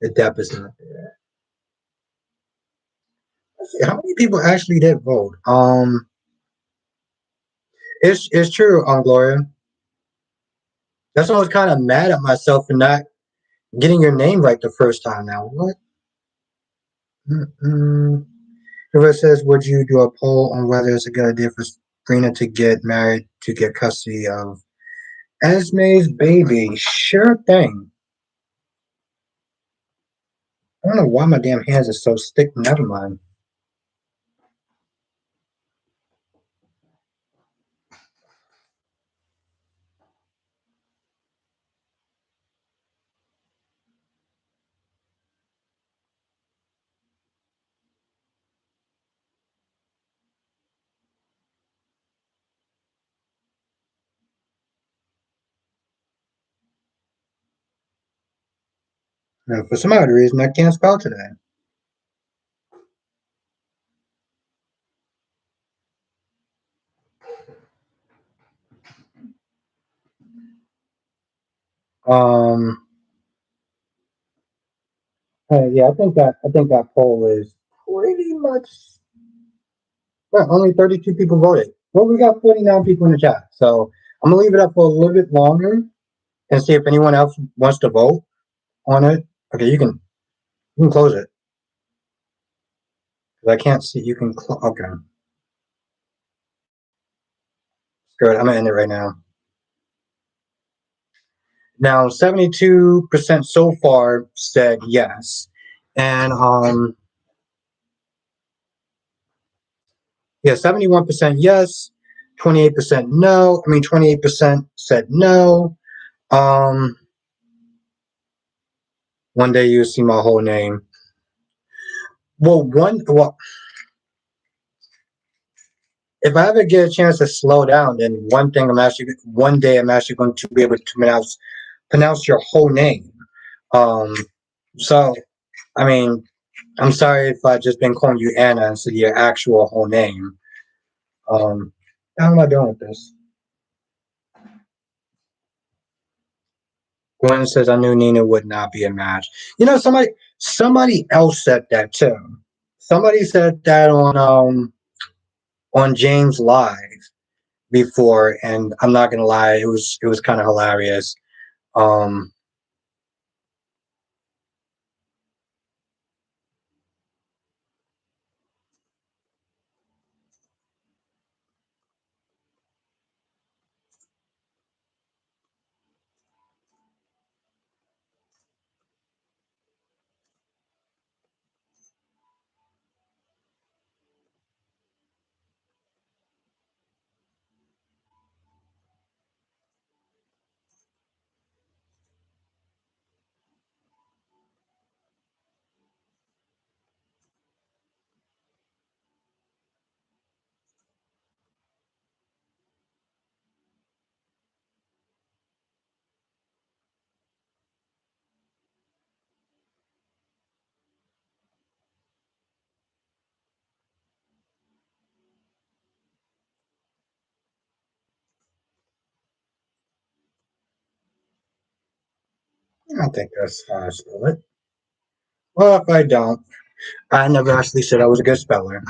the depth is not there. Let's see, how many people actually did vote? It's true, Gloria. That's why I was kind of mad at myself for not getting your name right the first time. Now what? Mm-mm. Whoever says, "Would you do a poll on whether it's a good idea for Sabrina to get married to get custody of Esme's baby?" Sure thing. I don't know why my damn hands are so stick. Never mind. For some odd reason, I can't spell today. Um. Yeah, I think that poll is pretty much. Well, only 32 people voted. Well, we got 49 people in the chat, so I'm gonna leave it up for a little bit longer and see if anyone else wants to vote on it. Okay, you can close it because I can't see. You can okay. Good. I'm gonna end it right now. Now, 72% so far said yes, and yeah, 71% yes, 28% no. I mean, 28% said no. Um, One day you'll see my whole name. Well, if I ever get a chance to slow down, then one day I'm actually going to be able to pronounce your whole name. Um, so I mean, I'm sorry if I just been calling you Anna instead of your actual whole name. Um, how am I doing with this? Gwen says I knew Nina would not be a match. You know, somebody else said that too. Somebody said that on James Live before, and I'm not gonna lie, it was kind of hilarious. Um, I don't think that's how I spell it. Well, if I don't, I never actually said I was a good speller.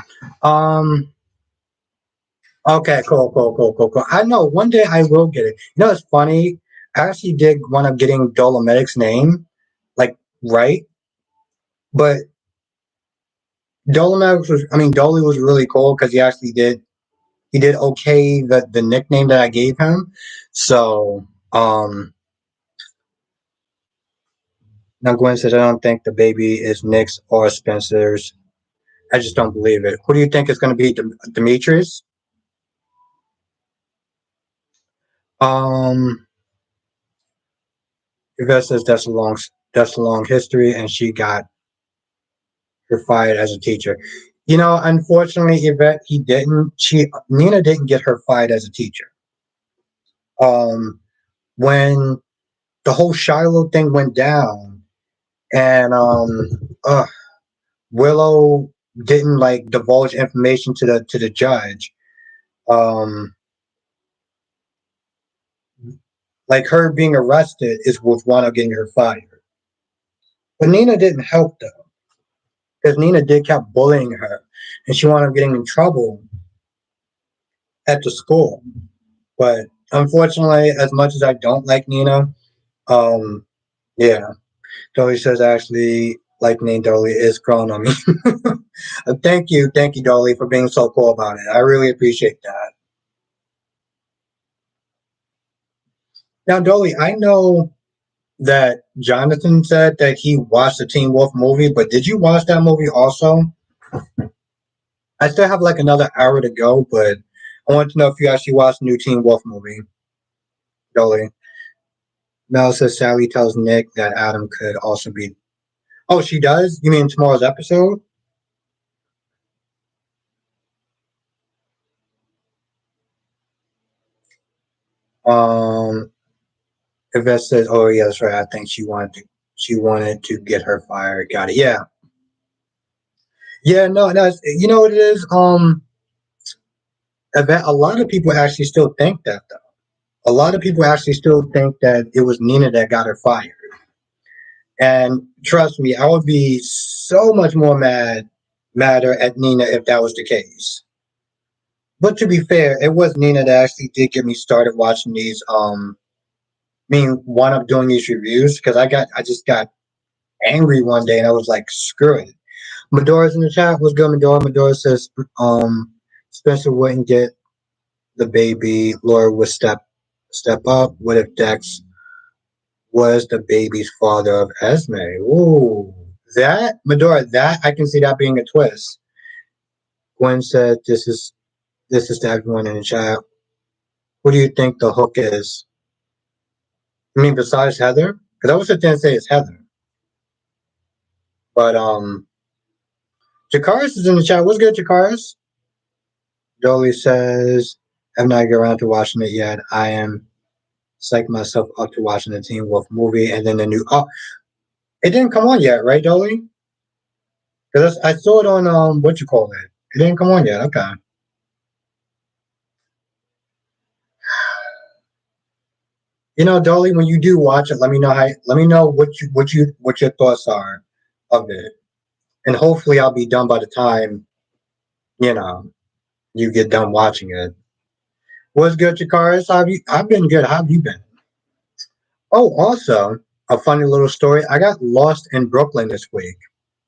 Um, okay, cool, cool, cool, cool, cool. I know one day I will get it. You know, it's funny. I actually did one of getting Dolomitic's name, like right, but Dolly was really cool because he did okay the nickname that I gave him. So now Gwen says I don't think the baby is Nick's or Spencer's. I just don't believe it. Who do you think is going to be Demetrius? Um, Yvette says that's a long history, and she got her fired as a teacher. You know, unfortunately, Yvette, he didn't. Nina didn't get her fired as a teacher. Um, when the whole Shiloh thing went down, and uh, Willow didn't like divulge information to the judge. Um, like her being arrested is was one of getting her fired. But Nina didn't help though. because Nina did kept bullying her, and she wound up getting in trouble at the school. But unfortunately, as much as I don't like Nina, um, yeah, Dolly says actually lightning Dolly is growing on me. Thank you, Dolly, for being so cool about it. I really appreciate that. Now, Dolly, I know that Jonathan said that he watched the Teen Wolf movie, but did you watch that movie also? I still have like another hour to go, but I want to know if you actually watched the new Teen Wolf movie, Dolly. Mel says Sally tells Nick that Adam could also be. Oh, she does? You mean tomorrow's episode? Um, Yvette says, "Oh yeah, that's right. I think she wanted to get her fired. Got it. Yeah, yeah. No, no. You know what it is? Yvette, a lot of people actually still think that though. A lot of people actually still think that it was Nina that got her fired. And trust me, I would be so much more madder at Nina if that was the case. But to be fair, it was Nina that actually did get me started watching these. One up doing these reviews because I just got angry one day and I was like, screw it. Medora's in the chat. What's good, Medora? Medora says, Spencer wouldn't get the baby. Laura would step up. What if Dex was the baby's father of Esme? Ooh, that Medora. That I can see that being a twist. Gwen said, "This is to everyone in the chat. Who do you think the hook is? I mean, besides Heather, because I was just gonna say it's Heather, but Jakaris is in the chat. What's good, Jakaris? Dolly says, "I've not got around to watching it yet. I am psyching myself up to watching the Teen Wolf movie and then the new. Oh, it didn't come on yet, right, Dolly? Because I saw it on what you call it. It didn't come on yet. Okay. You know, Dolly, when you do watch it, let me know how. Let me know what your thoughts are of it, and hopefully I'll be done by the time you know you get done watching it. What's good, Jakaris? How have you? I've been good. How have you been? Oh, also a funny little story. I got lost in Brooklyn this week.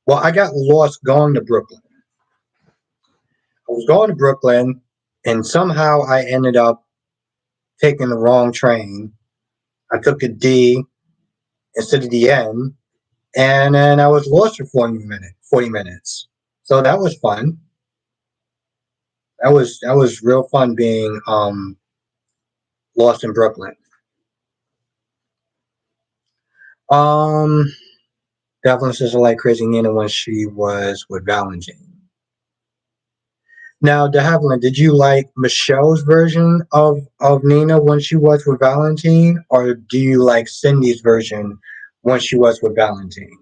Well, I got lost going to Brooklyn. I was going to Brooklyn, and somehow I ended up taking the wrong train. I took a D instead of the N, and then I was lost for 40 minutes. 40 minutes. So that was fun. That was real fun being lost in Brooklyn. Um, Devlin says I like Crazy Nina when she was with Valentine. Now, De Havilland, did you like Michelle's version of Nina when she was with Valentine, or do you like Cindy's version when she was with Valentine?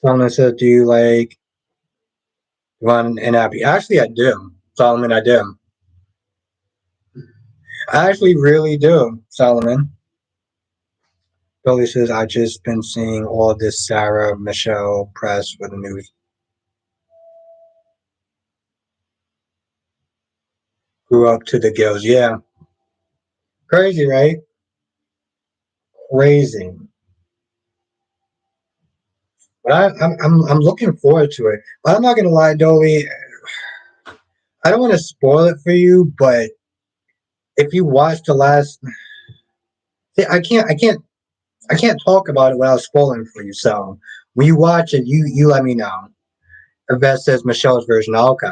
Solomon says, do you like Ron and Abby? Actually, I do. Solomon, I do. I actually really do, Solomon. Billy says, I just been seeing all this Sarah Michelle press for the news. Grew up to the gills. Yeah. Crazy, right? Crazy. But I'm looking forward to it. But I'm not gonna lie, Dolly. I don't want to spoil it for you, but if you watch the last, see, I can't talk about it without spoiling for you. So when you watch it, you let me know. Yvette says Michelle's version. Okay.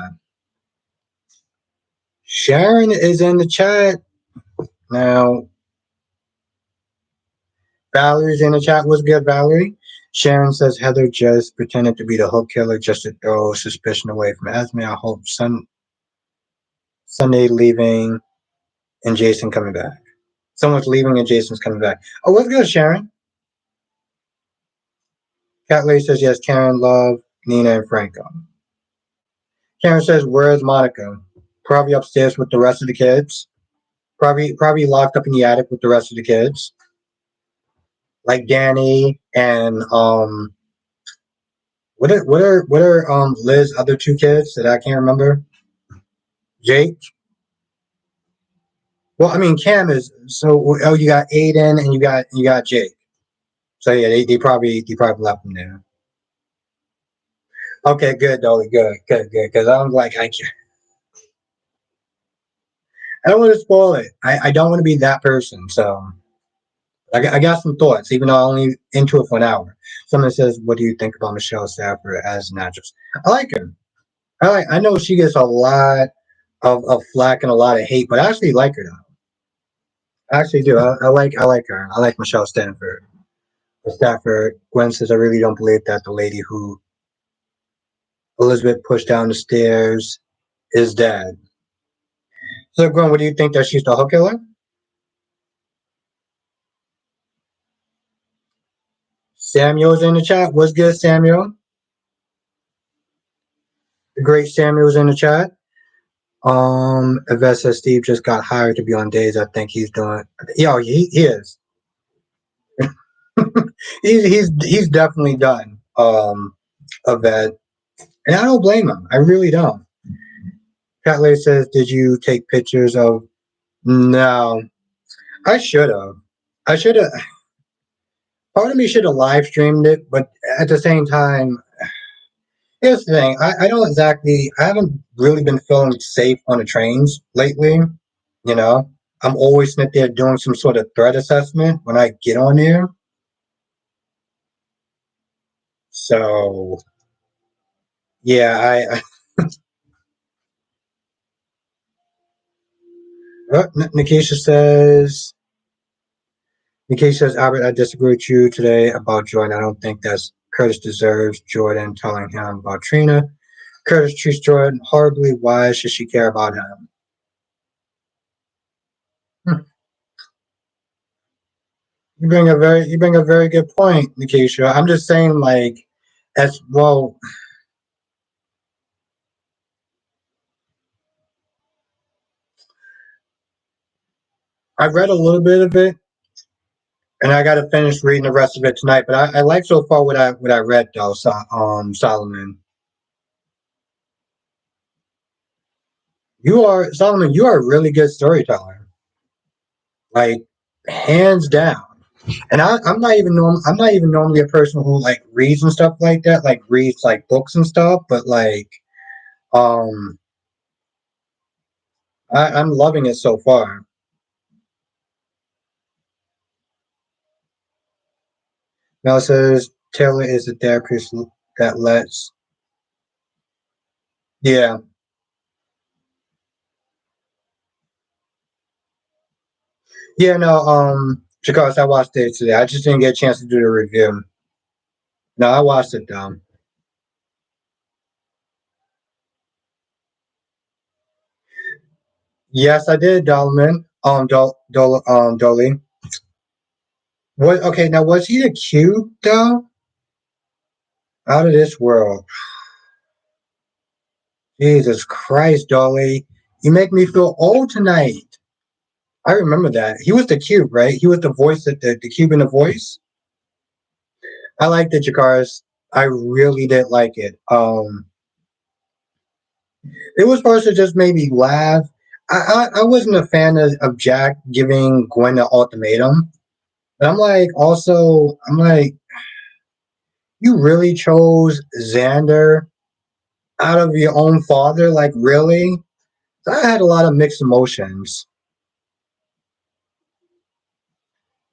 Sharon is in the chat now. Valerie's in the chat. What's good, Valerie? Sharon says Heather just pretended to be the hook killer just to throw suspicion away from Esme. I hope Sunday leaving and Jason coming back. Someone's leaving and Jason's coming back. Oh, what's good, Sharon? Cat Lady says yes. Karen, Love, Nina, and Franco. Karen says, "Where's Monica? Probably upstairs with the rest of the kids. Probably locked up in the attic with the rest of the kids." like Danny and what are Liz other two kids that I can't remember? Jake. Well, I mean Cam is so. Oh, you got Aiden and you got Jake. So yeah, they probably left him there. Okay, good, Dolly, good. Because I'm like I don't want to spoil it. I don't want to be that person. So I got some thoughts, even though I only into it for an hour. Someone says, "What do you think about Michelle Stafford as an actress?" I like her. I know she gets a lot of flack and a lot of hate, but I actually like her though. I actually do. I like her. I like Michelle Stafford. Stafford. Gwen says, "I really don't believe that the lady who Elizabeth pushed down the stairs is dead." So Gwen, what do you think that she's the hook killer? Samuel's in the chat. What's good, Samuel? The great Samuel's in the chat. Yvette says Steve just got hired to be on days. I think he's doing. Yeah, he is. He's definitely done. Yvette, and I don't blame him. I really don't. Catley says, "Did you take pictures of?" No, I should have. I should have. Part of me should have live streamed it, but at the same time, here's the thing. I don't exactly. I haven't really been feeling safe on the trains lately. You know, I'm always sitting there doing some sort of threat assessment when I get on there. So yeah, Nikisha says. Nikisha says, Albert, I disagree with you today about Jordan. I don't think that Curtis deserves Jordan telling him about Trina. Curtis treats Jordan horribly. Why should she care about him? Hmm. You bring a very good point, Nikisha. I'm just saying, like, as well. I read a little bit of it, and I got to finish reading the rest of it tonight. But I like so far what I read though. Solomon, Solomon. You are a really good storyteller, like hands down. And I'm not even normally a person who like reads and stuff like that, like reads like books and stuff. But like, um, I'm loving it so far. Now it says Taylor is a therapist that lets. Yeah, yeah. No, because I watched it today. I just didn't get a chance to do the review. No, I watched it though. Yes, I did, Dolman. Dolly. What? Okay, now was he the cube though? Out of this world. Jesus Christ, Dolly. You make me feel old tonight. I remember that. He was the cube, right? He was the voice the cube in the voice. I liked it, Jakars. I really did like it. It was supposed to just make me laugh. I wasn't a fan of Jack giving Gwen an ultimatum. But I'm like, you really chose Xander out of your own father? Like, really? So I had a lot of mixed emotions.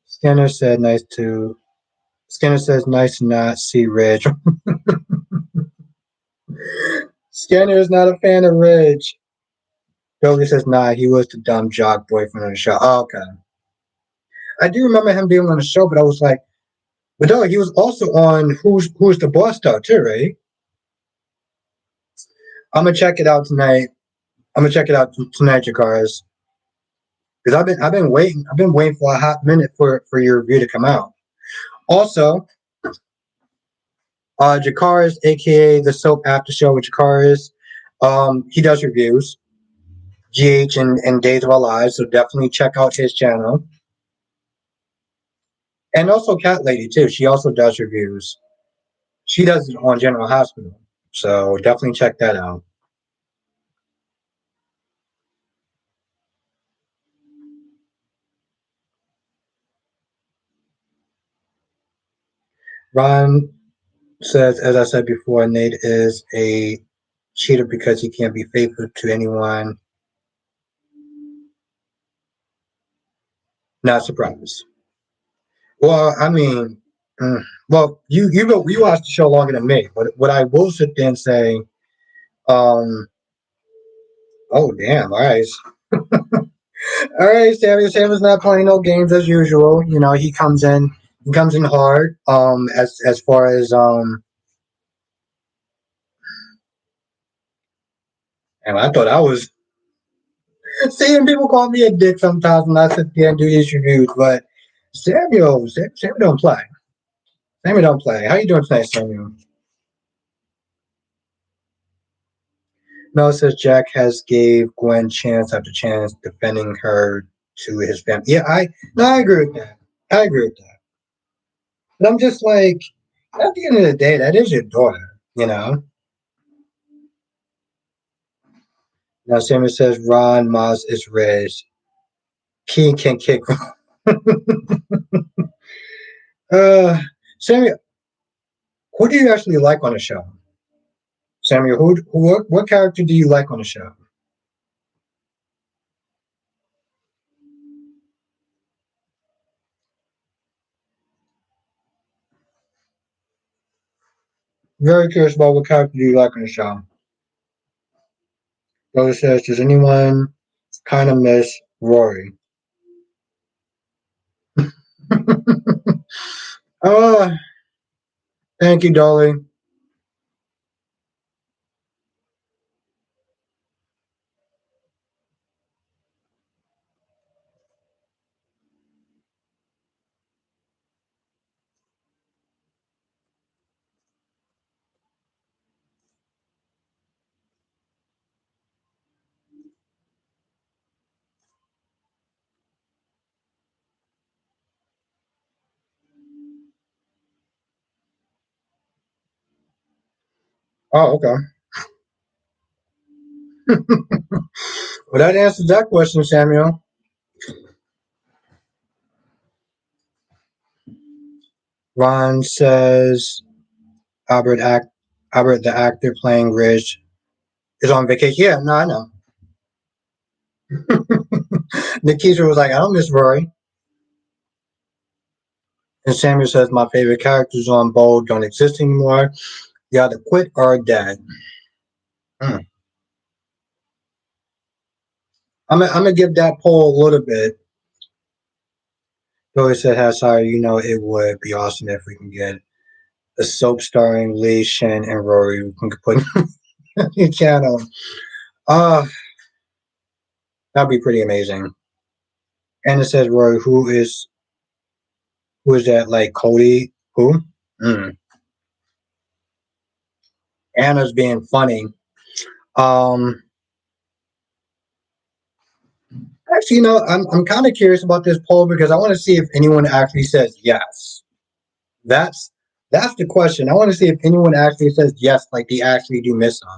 Skinner said, nice to. Skinner says, nice to not see Rich. Skinner is not a fan of Rich. Joey says, nah, he was the dumb jock boyfriend on the show. Oh, okay. I do remember him being on the show, but I was like, but no, he was also on Who's the Boss Star too, right? I'm gonna check it out tonight. I'm gonna check it out tonight, Jakaris, because I've been waiting for a hot minute for your review to come out. Also, Jakaris, aka the Soap After Show with Jakaris, he does reviews, GH and Days of Our Lives, so definitely check out his channel. And also Cat Lady too. She also does reviews. She does it on General Hospital. So definitely check that out. Ron says, as I said before, Nate is a cheater because he can't be faithful to anyone. Not surprised. Well, I mean, well, you watched the show longer than me, but what I will sit there and say, um, oh damn, all right, Samuel's not playing no games as usual. You know, he comes in hard. As far as and I thought I was seeing people call me a dick sometimes when I sit there and do these reviews, but Samuel don't play. Samuel don't play. How you doing tonight, Samuel? Mel says Jack has gave Gwen chance after chance defending her to his family. Yeah, I agree with that. I agree with that. But I'm just like, at the end of the day, that is your daughter, you know. Now Samuel says Ron Maz is rich. King can kick. uh, Samuel, who do you actually like on the show? Samuel, what character do you like on the show? Very curious about what character do you like on the show. Brother says, does anyone kind of miss Rory? uh, Thank you, Dolly. Oh, okay. Well, that answers that question, Samuel. Ron says Albert act Albert the actor playing Rich is on vacation. Yeah, no, I know. Nikita was like, I don't miss Rory. And Samuel says my favorite characters on Bold don't exist anymore. They either quit or are dead. Hmm. I'm gonna give that poll a little bit. Joey said, "How sorry, you know it would be awesome if we can get a soap starring Lee, Shen, and Rory. We can put on your channel. Uh, that'd be pretty amazing." And it says, "Rory, who is that? Like Cody? Who? Mm. Anna's being funny. Um, Actually, you know, I'm kind of curious about this poll because I want to see if anyone actually says yes. That's that's the question. I want to see if anyone actually says yes, like they actually do miss them.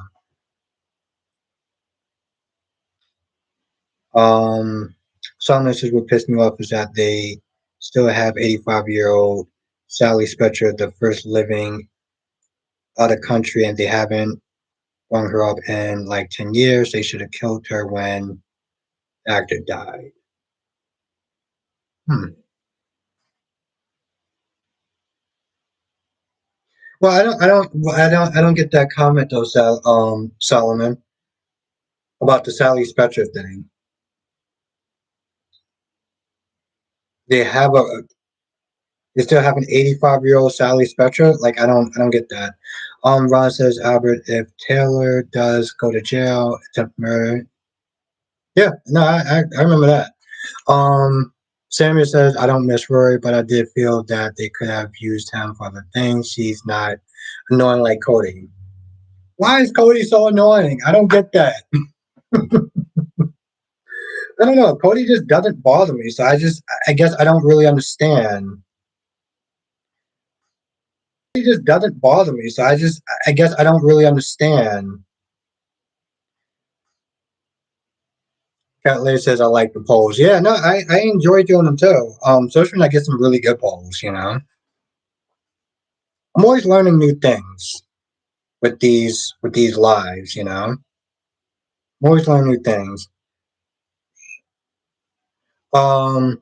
Some messages what pissed me off is that they still have 85-year-old Sally Spectre, the first living out of country, and they haven't rung her up in like 10 years. They should have killed her when the actor died. Hmm. Well, I don't get that comment though, Solomon, about the Sally Spectre thing. They have a, they still have an 85-year-old Sally Spectre. Like I don't get that. Ron says Albert, if Taylor does go to jail, attempt murder. Yeah, no, I remember that. Samuel says I don't miss Rory, but I did feel that they could have used him for other things. She's not annoying like Cody. Why is Cody so annoying? I don't get that. I don't know. Cody just doesn't bother me. So I guess I don't really understand. It just doesn't bother me. So I guess I don't really understand. Cat Lady says I like the polls. Yeah, no, I enjoy doing them too. Especially when I get some really good polls. I'm always learning new things with these lives. I'm always learning new things. Um,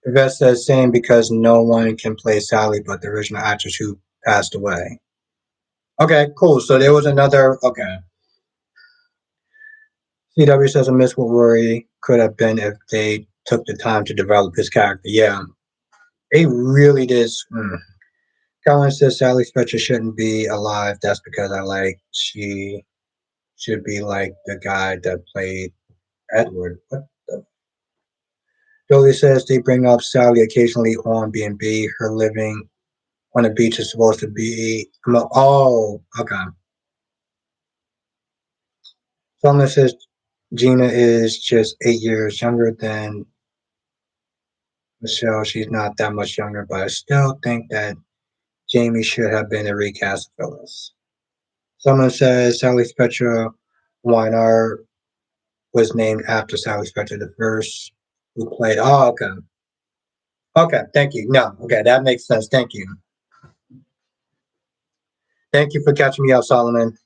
Yvette says same because no one can play Sally but the original actress who passed away. Okay, cool. So there was another. Okay. CW says I miss what Rory could have been if they took the time to develop his character. Yeah, they really did. Colin says Sally Spectre shouldn't be alive. That's because I like she should be like the guy that played Edward. What the? Jolie says they bring up Sally occasionally on B&B. Her living on the beach is supposed to be. Oh, okay. Someone says Gina is just 8 years younger than Michelle. She's not that much younger, but I still think that Jamie should have been a recast of Phyllis. Someone says Sally Spectra Weinar was named after Sally Spectra, the first who played. Oh, okay. Okay, thank you. No, okay, that makes sense. Thank you. Thank you for catching me up, Solomon.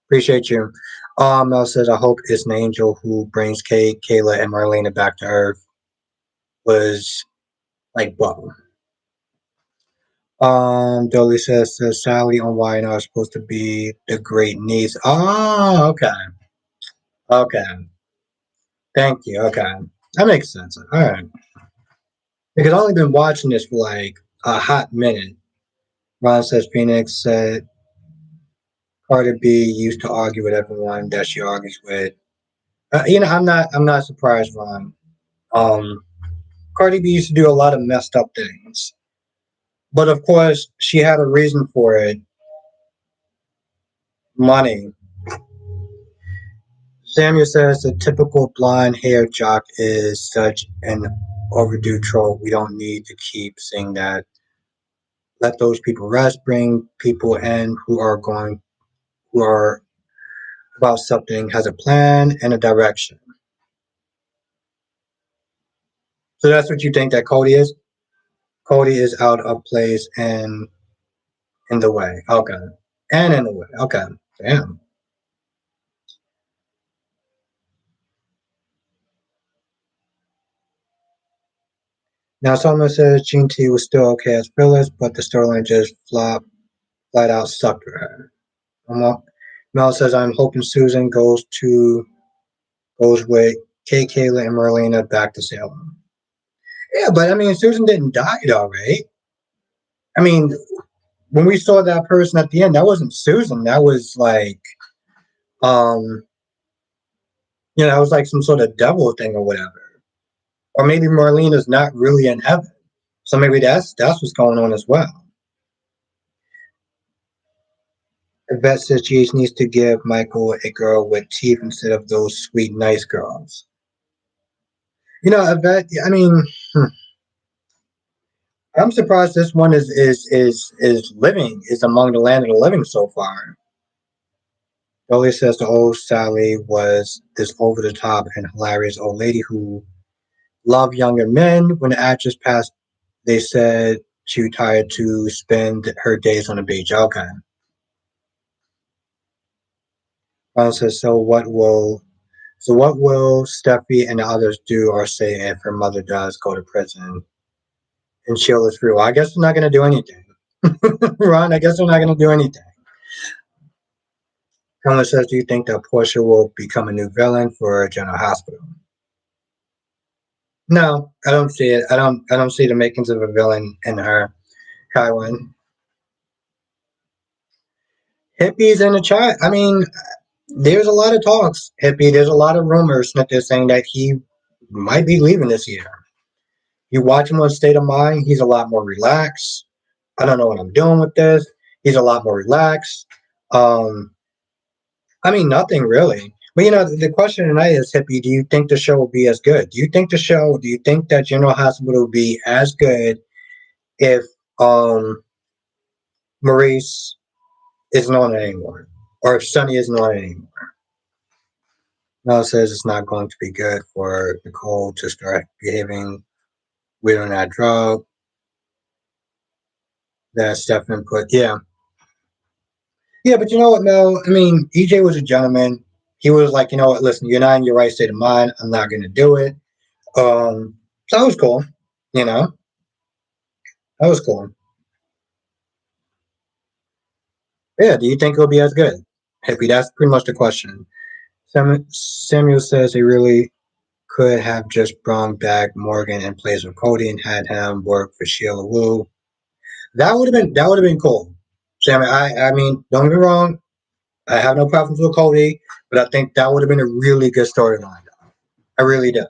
Appreciate you. Mel says, I hope it's an angel who brings Kay, Kayla, and Marlena back to Earth. Was like, whoa. Dolly says Sally on Weinar is supposed to be the great niece. Oh, okay. Okay. Thank you. Okay. That makes sense. All right. Because I've only been watching this for like a hot minute. Ron says Phoenix said Carter B used to argue with everyone that she argues with. I'm not surprised, Ron. Um, Cardi B used to do a lot of messed up things, but of course she had a reason for it. Money. Samuel says the typical blonde hair jock is such an overdue trope. We don't need to keep saying that. Let those people rest. Bring people in who are about something, has a plan and a direction. So that's what you think that Cody is? Cody is out of place and in the way. Okay. And in the way. Okay. Damn. Now someone says Gene T was still okay as Phyllis, but the storyline just flat out sucked for her. Mel says I'm hoping Susan goes with Kay, Kayla, and Marlena back to Salem. Yeah, but I mean Susan didn't die though, right? I mean, when we saw that person at the end, that wasn't Susan. That was like um it was like some sort of devil thing or whatever. Or maybe Marlena's not really in heaven. So maybe that's what's going on as well. Yvette says she needs to give Michael a girl with teeth instead of those sweet, nice girls. Yvette, I mean, I'm surprised this one is among the land of the living so far. Dolly says the old Sally was this over the top and hilarious old lady who loved younger men. When the actress passed, they said she retired to spend her days on the beach. Okay. Says so what will Steffi and the others do or say if her mother does go to prison and she'll is free? Well, I guess they're not gonna do anything. Ron, I guess they're not gonna do anything. Conlon says, do you think that Portia will become a new villain for General Hospital? No, I don't see it. I don't see the makings of a villain in her. Kywin. Hippies in the chat. I mean, there's a lot of talks. Hippie, there's a lot of rumors that they're saying that he might be leaving this year. You watch him on State of Mind, he's a lot more relaxed. I don't know what I'm doing with this. He's a lot more relaxed. Um, I mean, nothing really. But the question tonight is, Hippie, do you think the show will be as good? Do you think that General Hospital will be as good if Maurice isn't on it anymore, or if Sonny isn't on it anymore. Mel says it's not going to be good for Nicole to start behaving weird on that drug that Stefan put. Yeah. Yeah, but you know what, Mel? I mean, EJ was a gentleman. He was like, you know what, listen, you're not in your right state of mind. I'm not going to do it. So that was cool. You know, that was cool. Yeah, do you think it'll be as good? Hippie, that's pretty much the question. Samuel says he really could have just brought back Morgan in place of Cody and had him work for Sheila Wu. That would have been cool. Sam, I mean, don't get me wrong, I have no problems with Cody, but I think that would have been a really good storyline. I really do.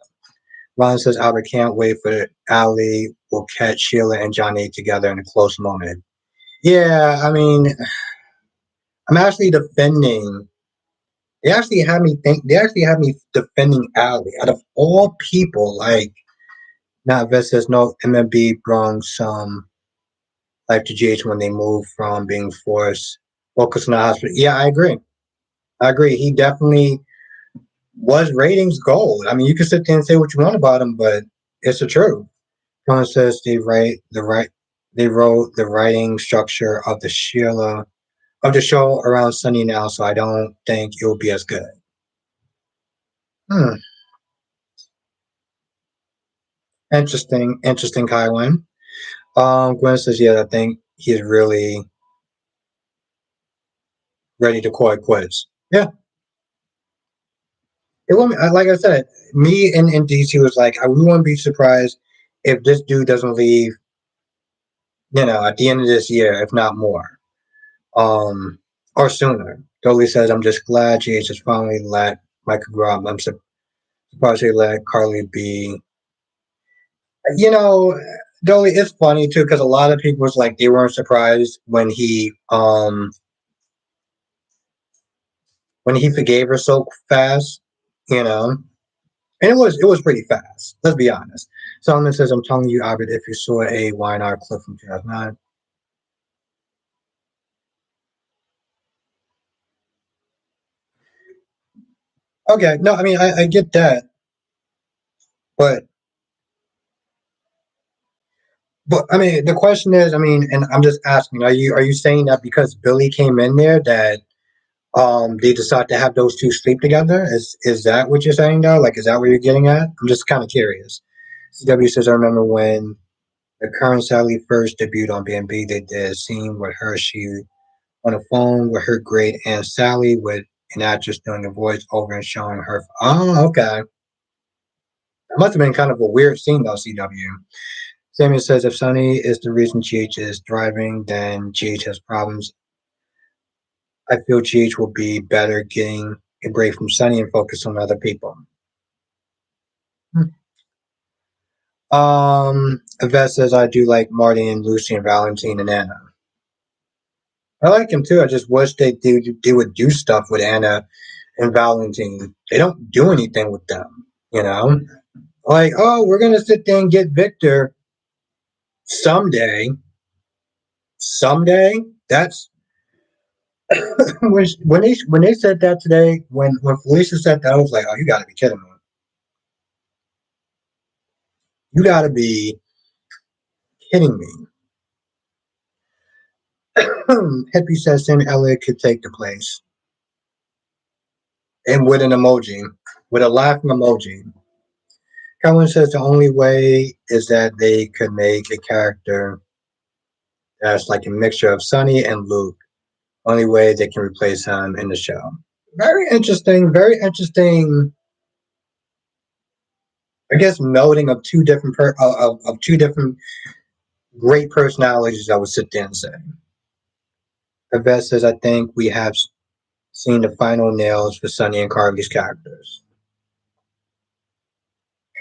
Ron says Albert can't wait for Ali will catch Sheila and Johnny together in a close moment. Yeah, I mean, I'm actually defending. They actually had me think. They actually had me defending Ali. Out of all people, like, now Vet says no. MMB brought some life to GH when they moved from being forced focused on the hospital. Yeah, I agree. I agree. He definitely was ratings gold. I mean, you can sit there and say what you want about him, but it's the truth. Cohen says they wrote the writing structure of the show around Sunny now, so I don't think it will be as good. Hmm. Interesting, Kylin. Gwen says, yeah, I think he's really ready to call it quits. Yeah, it won't. Like I said, me and DC was like, I we won't be surprised if this dude doesn't leave. At the end of this year, if not more, or sooner. Dolly says, I'm just glad GH has finally let Michael grow up. I'm surprised they let Carly be. You know, Dolly, it's funny too because a lot of people was like they weren't surprised when he forgave her so fast. You know, and it was pretty fast. Let's be honest. Solomon says, "I'm telling you, Albert, if you saw a YNR clip from 2009." Okay, no, I mean I get that, but I mean the question is, I mean, and I'm just asking, are you saying that because Billy came in there that they decide to have those two sleep together? Is that what you're saying though? Like, is that what you're getting at? I'm just kind of curious. CW says, I remember when the current Sally first debuted on BNB, they did a scene with her, she on the phone with her great aunt Sally with an actress doing a voice over and showing her. Oh, okay. That must have been kind of a weird scene though, CW. Samuel says, if Sonny is the reason GH is thriving, then GH has problems. I feel GH will be better getting a break from Sunny and focus on other people. Yvette says I do like Marty and Lucy and Valentine and Anna. I like them too. I just wish they would do stuff with Anna and Valentine. They don't do anything with them, you know? Like, oh, we're gonna sit there and get Victor someday. Someday. That's when they said that today, when Felicia said that, I was like, oh, you gotta be kidding me. You gotta be kidding me. Hippie says Sam Elliott could take the place. And with an emoji, with a laughing emoji. Colin says the only way is that they could make a character that's like a mixture of Sonny and Luke. Only way they can replace him in the show. Very interesting. Very interesting. I guess melding of two different great personalities. I would sit there and say. Yvette says I think we have seen the final nails for Sonny and Carly's characters.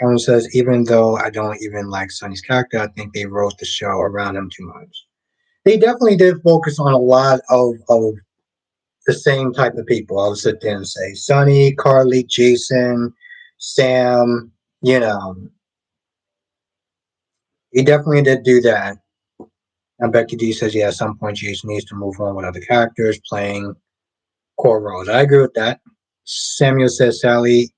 Colin says, even though I don't even like Sonny's character, I think they wrote the show around him too much. They definitely did focus on a lot of the same type of people. I would sit there and say Sonny, Carly, Jason, Sam. You know, he definitely did do that. And Becky D says, yeah, at some point Jason needs to move on with other characters playing core roles. I agree with that. Samuel says Sally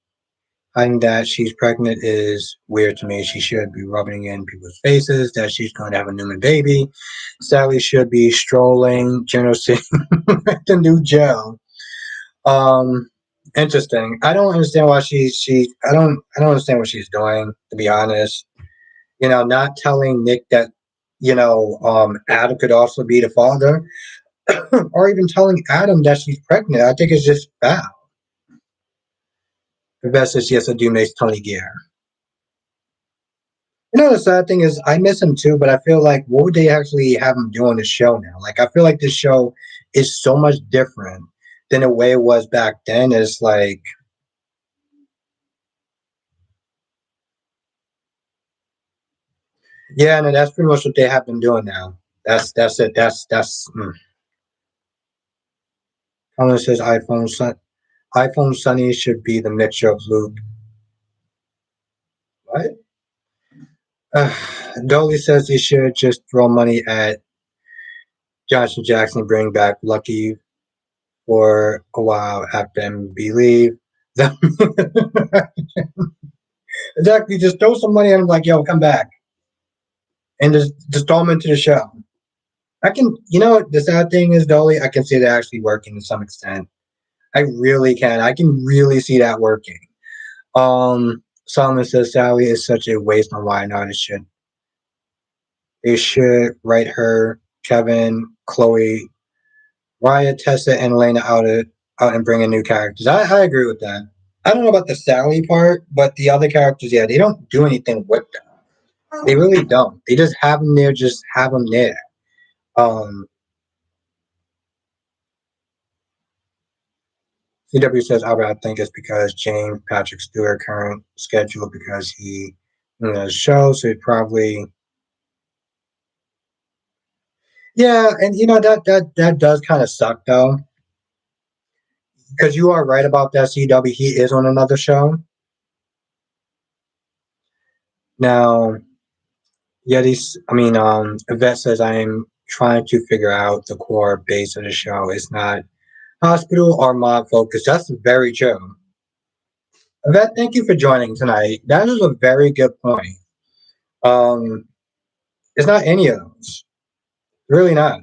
hiding that she's pregnant is weird to me. She should be rubbing in people's faces that she's going to have a newborn baby. Sally should be strolling General City at the new jail. Um, Interesting. I don't understand why I don't understand what she's doing, to be honest. Not telling Nick that Adam could also be the father, or even telling Adam that she's pregnant. I think it's just foul. The best is yes, I do miss Tony Gear. The sad thing is I miss him too, but I feel like what would they actually have him do on the show now? Like I feel like this show is so much different than the way it was back then. It's like yeah, no, that's pretty much what they have been doing now. That's it. That's Colin says iPhone Sunny should be the mixture of Luke. What? Uh, Dolly says they should just throw money at Johnson Jackson, bring back Lucky for a while after and believe that exactly just throw some money at him like yo come back and just throw him into the show. I can the sad thing is Dolly I can see that actually working to some extent. I really can. I can really see that working. Solomon says Sally is such a waste on why not. They should write her, Kevin, Chloe, Raya, Tessa, and Elena out and bring in new characters. I agree with that. I don't know about the Sally part, but the other characters, yeah, they don't do anything with them. They really don't. They just have them there, just have them there. Um, CW says, Albert, I think it's because James Patrick Stewart current schedule because he in the show, so he probably yeah, and that does kind of suck though, because you are right about that. CW, he is on another show now. Yeti's, I mean, Yvette says I am trying to figure out the core base of the show. It's not hospital or mob focus. That's very true. Yvette, thank you for joining tonight. That is a very good point. Um, it's not any of those. Really not.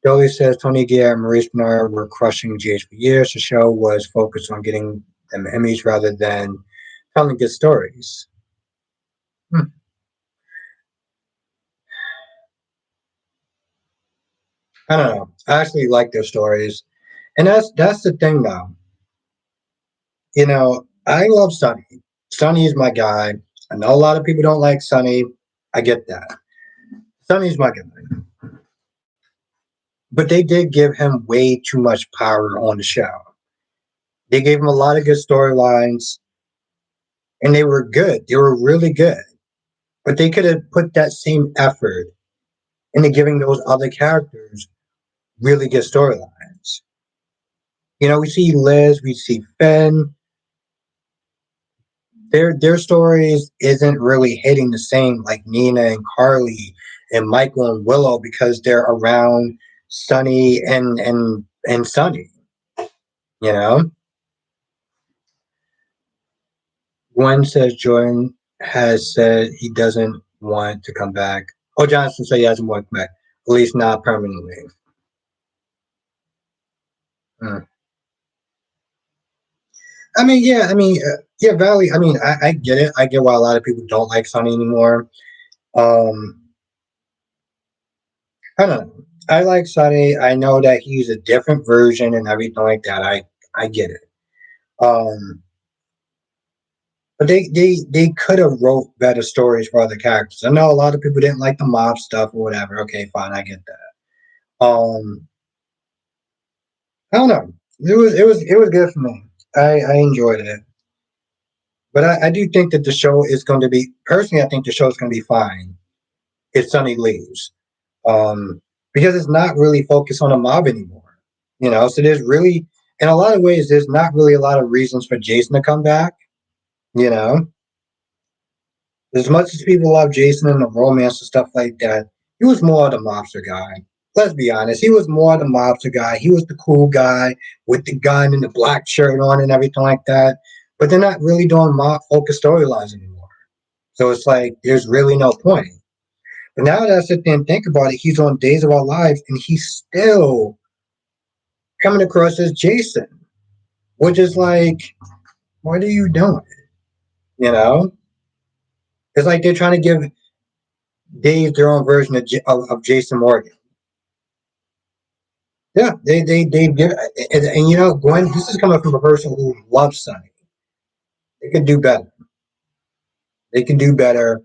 Dolly says Tony Gia and Maurice Benard were crushing GH for years. The show was focused on getting them Emmys rather than telling good stories. Hmm. I don't know. I actually like their stories, and that's the thing though. I love Sonny. Sonny is my guy. I know a lot of people don't like Sonny. I get that. Sonny's my guy. But they did give him way too much power on the show. They gave him a lot of good storylines, and they were good. They were really good. But they could have put that same effort into giving those other characters really good storylines. We see Liz, we see Finn. Their stories isn't really hitting the same like Nina and Carly and Michael and Willow because they're around Sunny and Sunny. You know, Gwen says Jordan has said he doesn't want to come back. Oh, Johnson said he doesn't want to come back, at least not permanently. Hmm. I mean, yeah, yeah, Valley. I mean, I get it. I get why a lot of people don't like Sunny anymore. Um, I don't know. I like Sunny. I know that he's a different version and everything like that. I get it. Um, but they could have wrote better stories for other characters. I know a lot of people didn't like the mob stuff or whatever. Okay, fine, I get that. I don't know. It was good for me. I enjoyed it. But I do think that the show is going to be personally. I think the show is going to be fine if Sunny leaves, because it's not really focused on a mob anymore. So there's really, in a lot of ways, there's not really a lot of reasons for Jason to come back. You know, As much as people love Jason and the romance and stuff like that, he was more the mobster guy. Let's be honest. He was more the mobster guy. He was the cool guy with the gun and the black shirt on and everything like that. But they're not really doing mob focused storylines anymore. So it's like there's really no point. But now that I sit there and think about it, he's on Days of Our Lives and he's still coming across as Jason, which is like, what are you doing? You know? It's like they're trying to give Dave their own version of Jason Morgan. Yeah, they give, and you know, Gwen, this is coming from a person who loves Sonny. They could do better. They can do better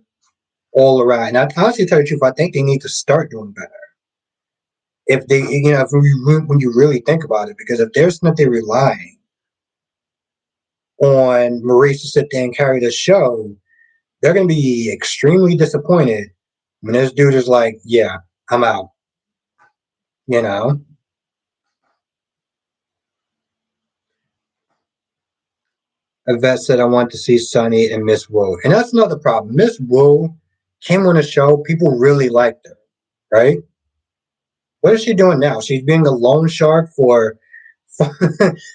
all around. And I honestly tell you the truth, I think they need to start doing better. If they, you know, when you really think about it, because if there's nothing relying on Maurice to sit there and carry the show, they're going to be extremely disappointed when this dude is like, yeah, I'm out. You know, Yvette said, I want to see Sonny and Miss Wu. And that's another problem. Miss Wu came on the show, people really liked her, right? What is she doing now? She's being a loan shark for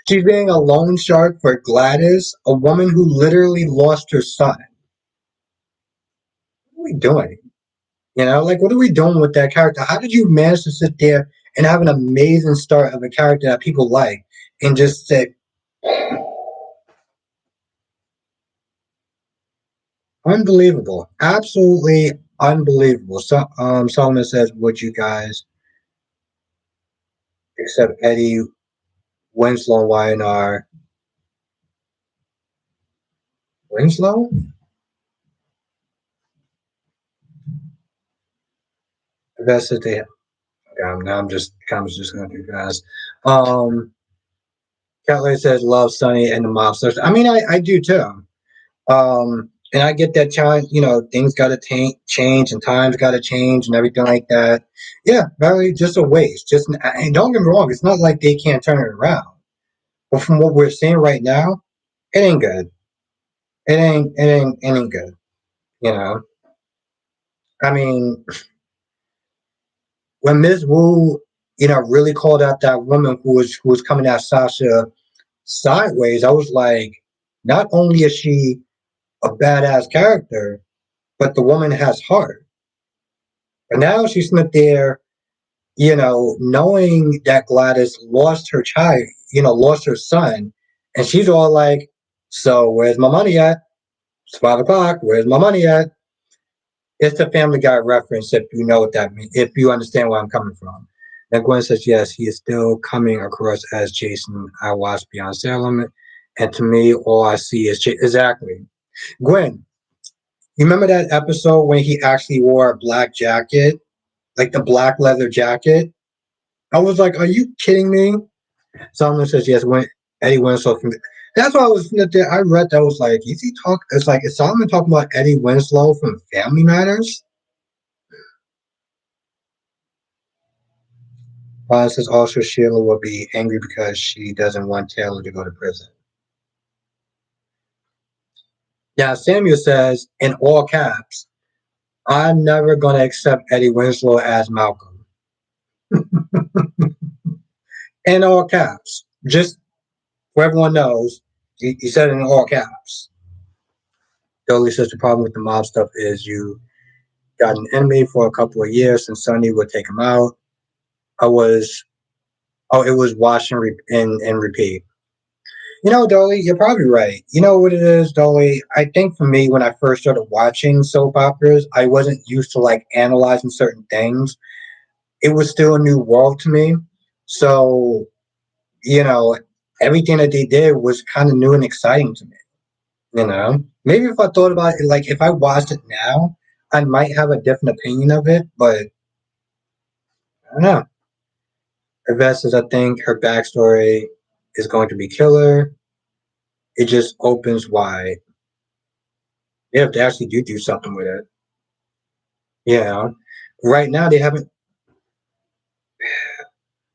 she's being a loan shark for Gladys, a woman who literally lost her son. What are we doing? You know, like what are we doing with that character? How did you manage to sit there and have an amazing start of a character that people like and just say unbelievable. Absolutely unbelievable. So Solomon says, would you guys accept Eddie Winslow YNR Winslow? That's it. Now I'm just comments just going too fast. Cutler says love Sonny and the mobsters. I mean, I do too. And I get that child, you know, things got to change and times got to change and everything like that. Yeah, very just a waste. Just and don't get me wrong, it's not like they can't turn it around. But from what we're seeing right now, it ain't good. It ain't good. You know, I mean, when Ms. Wu, you know, really called out that woman who was coming at Sasha sideways, I was like, not only is she a badass character, but the woman has heart. And now she's not there, you know, knowing that Gladys lost her child, you know, lost her son, and she's all like, "So where's my money at? It's 5 o'clock. Where's my money at?" It's a Family Guy reference if you know what that means, if you understand where I'm coming from. And Gwen says, yes, he is still coming across as Jason. I watched Beyond Salem, and to me, all I see is exactly. Gwen, you remember that episode when he actually wore a black jacket, like the black leather jacket? I was like, are you kidding me? Someone says, yes, when Eddie Winslow from. That's why I was there. I read that was like, is he talk? It's like, is Solomon talking about Eddie Winslow from Family Matters? Says also Sheila will be angry because she doesn't want Taylor to go to prison. Yeah, Samuel says in all caps, I'm never going to accept Eddie Winslow as Malcolm. In all caps. Just so everyone knows, he said it in all caps. Dolly says the problem with the mob stuff is you got an enemy for a couple of years and Sonny would take him out. It was wash and repeat. You know, Dolly, you're probably right. You know what it is, Dolly? I think for me, when I first started watching soap operas, I wasn't used to like analyzing certain things. It was still a new world to me. So, you know, everything that they did was kind of new and exciting to me. You know, maybe if I thought about it, like if I watched it now, I might have a different opinion of it, but I don't know. Yvette says, I think her backstory is going to be killer. It just opens wide. Yeah, if they actually do something with it. Yeah. Right now they haven't.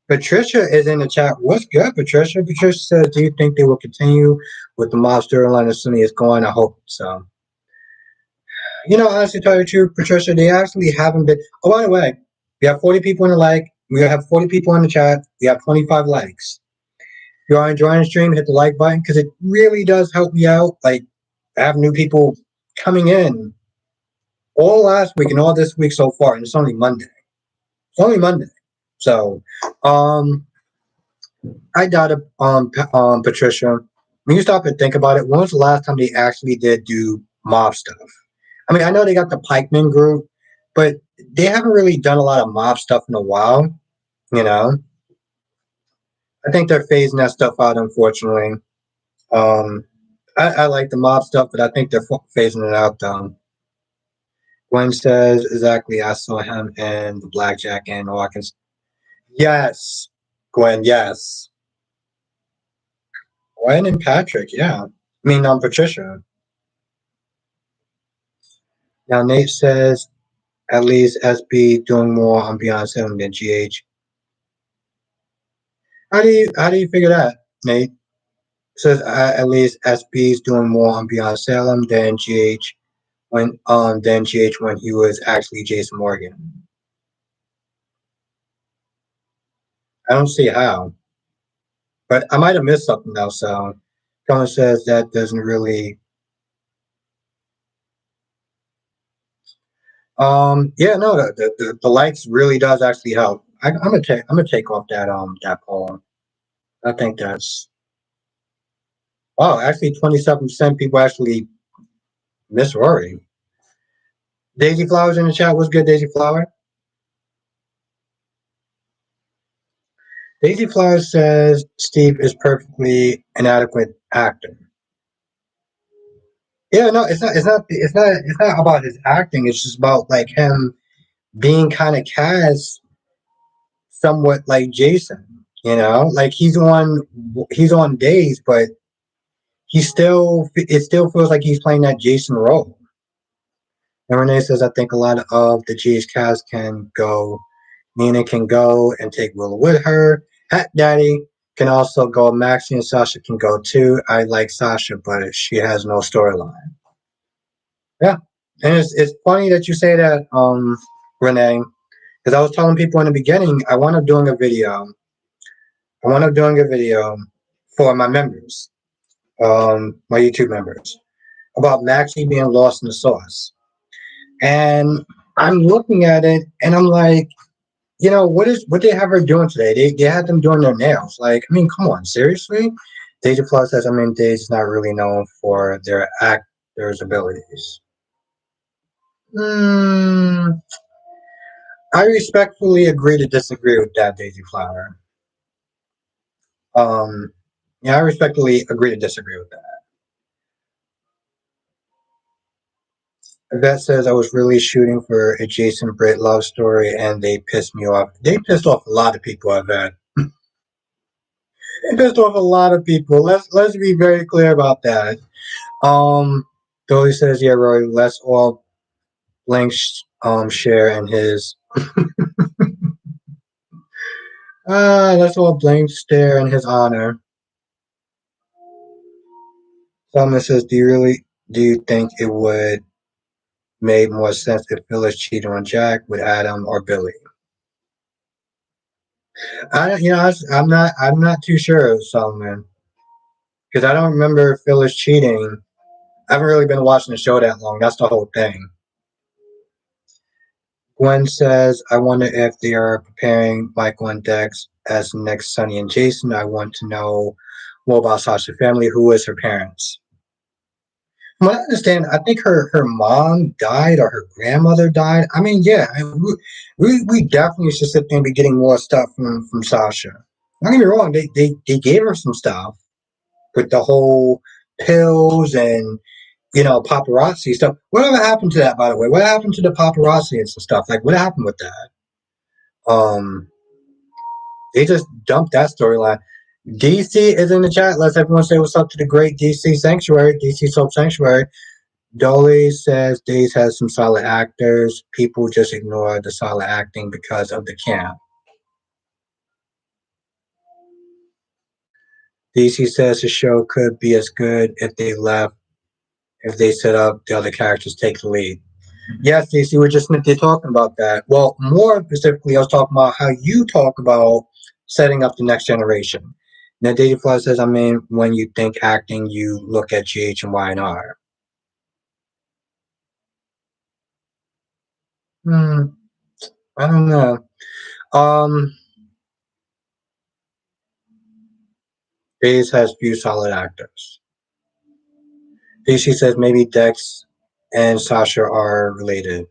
Patricia is in the chat. What's good, Patricia? Patricia says, do you think they will continue with the mob storyline as soon as it's going? I hope so. Honestly, to tell you the truth, Patricia, they actually haven't been. Oh, by the way, we have 40 people in the like. We have 40 people in the chat. We have 25 likes. If you are enjoying the stream, hit the like button because it really does help me out. Like, I have new people coming in all last week and all this week so far, and it's only Monday. It's only Monday. So, I doubt it, Patricia. When you stop and think about it, when was the last time they actually did do mob stuff? I mean, I know they got the Pikeman group, but they haven't really done a lot of mob stuff in a while. You know, I think they're phasing that stuff out, unfortunately. Um, I like the mob stuff, but I think they're phasing it out, though. Gwen says, exactly, I saw him in the Blackjack and Hawkins. Yes, Gwen, yes. Gwen and Patrick, yeah. I mean, Patricia. Now, Nate says, at least SB doing more on Beyond 7 than GH. How do you figure that, Nate? Says at least SB's doing more on Beyond Salem than GH when he was actually Jason Morgan. I don't see how, but I might have missed something though. So, Colin says that doesn't really. Yeah, no, the likes really does actually help. I'm gonna take off that poll. I think that's wow. Actually, 27% people actually miss Rory. Daisy Flowers in the chat. What's good, Daisy Flower? Daisy Flowers says Steve is perfectly inadequate actor. Yeah, no, it's not about his acting. It's just about like him being kind of cast somewhat like Jason. Like he's on days, but it still feels like he's playing that Jason role. And Renee says, I think a lot of the G's cast can go. Nina can go and take Willow with her. Hat Daddy can also go. Maxie and Sasha can go too. I like Sasha, but she has no storyline. Yeah. And it's funny that you say that, Renee, because I was telling people in the beginning, I wound up doing a video. For my members, my YouTube members, about Maxie being lost in the sauce. And I'm looking at it and I'm like, what they have her doing today? They had them doing their nails. Like, I mean, come on, seriously? Deja Plus says, I mean, Deja's not really known for their actors' abilities. I respectfully agree to disagree with that, Daisy Flower. Yeah, I respectfully agree to disagree with that. Yvette says I was really shooting for a Jason Britt love story, and they pissed me off. They pissed off a lot of people. Yvette. They pissed off a lot of people. Let's be very clear about that. Dolly says, yeah, Roy, let's all blank share in his. Let's all blank stare in his honor. Solomon says, do you think it would make more sense if Phyllis cheated on Jack with Adam or Billy? I'm not too sure, Solomon, because I don't remember Phyllis cheating. I haven't really been watching the show that long. That's the whole thing. Gwen says, I wonder if they are preparing Michael and Dex as next Sonny and Jason. I want to know more about Sasha's family. Who is her parents? From what I understand, I think her mom died or her grandmother died. I mean, yeah, we definitely should sit there and be getting more stuff from Sasha. Don't get me wrong, they gave her some stuff with the whole pills and paparazzi stuff. Whatever happened to that, by the way? What happened to the paparazzi and some stuff? Like, what happened with that? They just dumped that storyline. DC is in the chat. Let's everyone say what's up to the great DC Sanctuary, DC Soap Sanctuary. Dolly says Days has some solid actors. People just ignore the solid acting because of the camp. DC says the show could be as good if they set up the other characters take the lead. Yes, Stacey, we're just talking about that. Well, more specifically, I was talking about how you talk about setting up the next generation. Now, Daily Fly says, I mean, when you think acting, you look at GH and Y&R. Hmm, I don't know. Um, Days has few solid actors. DC says maybe Dex and Sasha are related.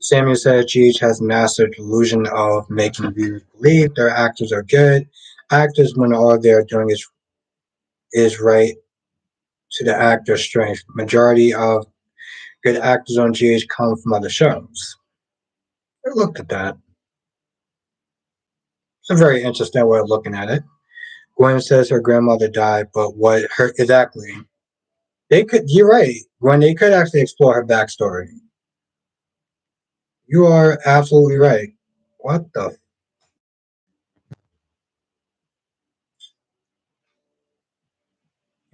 Samuel says GH has mastered the illusion of making viewers believe their actors are good. Actors, when all they're doing is right to the actor's strength. Majority of good actors on GH come from other shows. I looked at that. It's a very interesting way of looking at it. Gwen says her grandmother died, but what her exactly? They could. You're right. Gwen, they could actually explore her backstory. You are absolutely right. What the?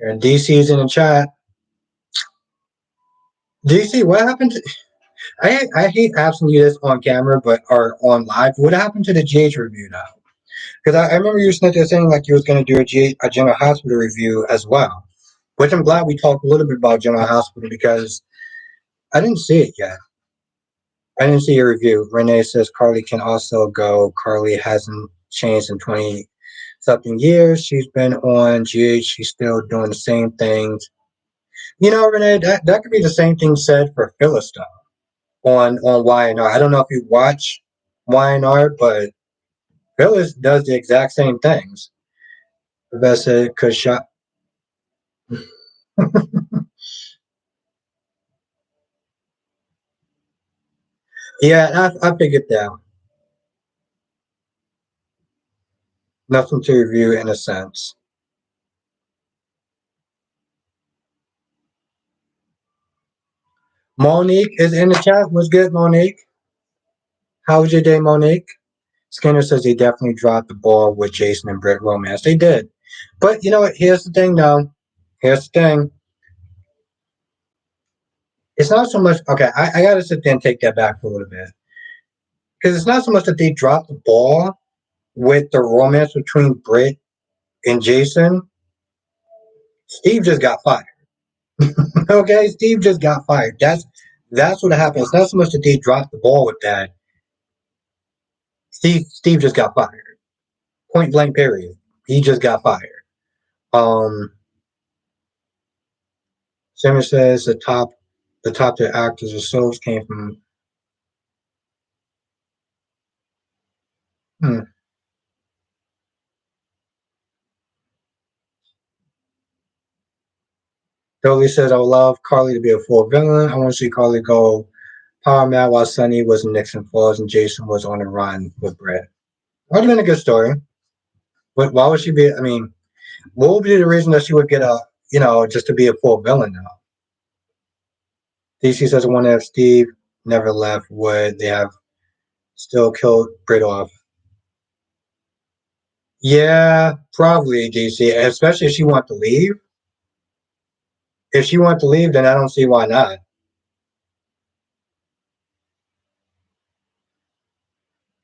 And DC's in the chat. DC, what happened to? I hate asking you this on camera, but or on live. What happened to the GH review now? Because I remember you were there saying like you was going to do a General Hospital review as well, which I'm glad we talked a little bit about General Hospital because I didn't see it yet. I didn't see a review. Renee says Carly can also go. Carly hasn't changed in 20 something years. She's been on GH. She's still doing the same things. You know, Renee, that could be the same thing said for Phyllis though on YNR. I don't know if you watch YNR, but Phyllis does the exact same things. The best because shot. Yeah, I figured that. Nothing to review in a sense. Monique is in the chat. What's good, Monique? How was your day, Monique? Skinner says they definitely dropped the ball with Jason and Britt romance. They did. But you know what? Here's the thing, though. Here's the thing. It's not so much. Okay, I got to sit there and take that back for a little bit. Because it's not so much that they dropped the ball with the romance between Britt and Jason. Steve just got fired. Okay, Steve just got fired. That's what happened. It's not so much that they dropped the ball with that. Steve just got fired. Point blank. Period. He just got fired. Um, Simmer says the top tier actors or souls came from. Hmm. Dolly says I would love Carly to be a full villain. I want to see Carly go power mad while Sonny was in Nixon Falls and Jason was on a run with Brett. Would have been a good story. But why would she be? I mean, what would be the reason that she would get just to be a full villain now? DC says I wonder if Steve never left, would they have still killed Britt off? Yeah, probably DC, especially if she wanted to leave. If she wanted to leave, then I don't see why not.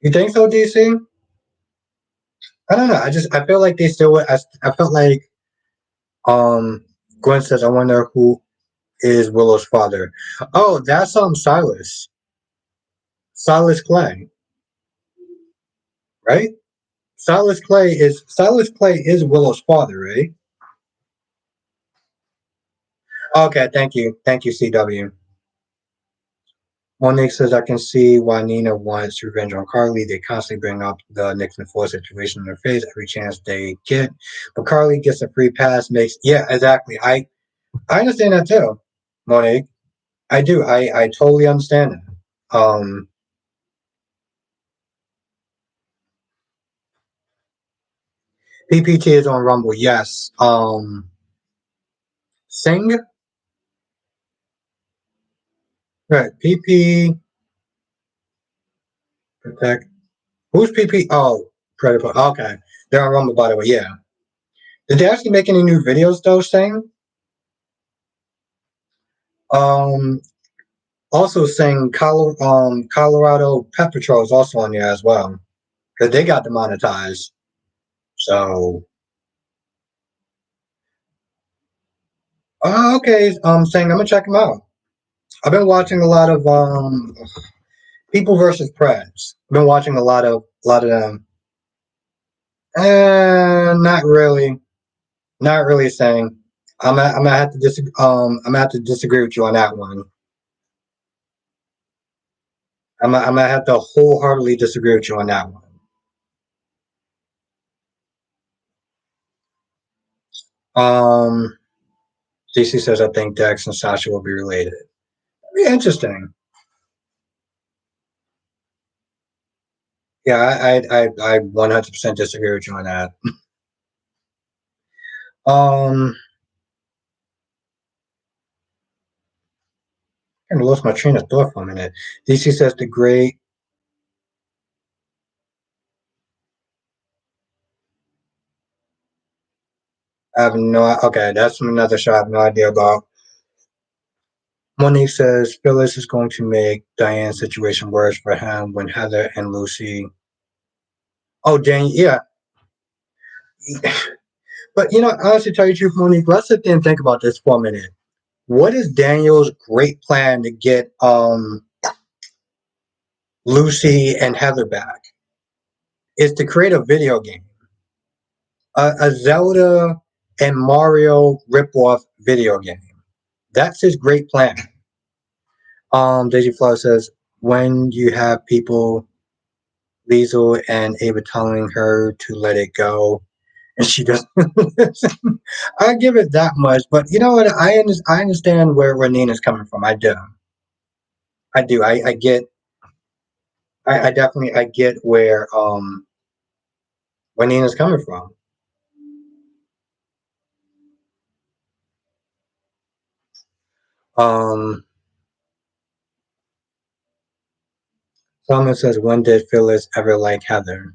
You think so, DC? I don't know. I feel like they still would. I felt like Gwen says I wonder who is Willow's father. Oh, that's Silas. Silas Clay, right? Silas Clay is Willow's father, right? Okay, thank you, CW. Monique says I can see why Nina wants revenge on Carly. They constantly bring up the Nixon Ford situation in their face every chance they get, but Carly gets a free pass. Makes yeah, exactly. I understand that too, Monique. I do. I totally understand it. PPT is on Rumble. Yes. Sing. Right. PP protect. Who's PP? Oh, Predator. Okay. They're on Rumble, by the way. Yeah. Did they actually make any new videos though, saying? Um, Also saying Colorado Pet Patrol is also on there as well because they got demonetized. So, okay. Saying I'm gonna check them out. I've been watching a lot of People versus Preds. I've been watching a lot of them. Not really. Not really saying. I'm gonna have to disagree. I'm gonna have to disagree with you on that one. I'm gonna have to wholeheartedly disagree with you on that one. Um, DC says I think Dex and Sasha will be related. Be interesting. Yeah, I 100% disagree with you on that. Um, I kind of lost my train of thought for a minute. DC says the great. I have no. Okay, that's from another show. I have no idea about. Monique says Phyllis is going to make Diane's situation worse for him when Heather and Lucy. Oh, Jane, yeah. But honestly, tell you the truth, Monique, let's sit there and think about this for a minute. What is Daniel's great plan to get Lucy and Heather back? Is to create a video game, a Zelda and Mario ripoff video game. That's his great plan. Daisy Flower says when you have people, Liesel and Ava telling her to let it go, and she doesn't listen. I give it that much, but you know what? I understand where Nina's coming from. I do. I do. I get. I definitely I get where Nina's coming from. Um, Someone says, when did Phyllis ever like Heather?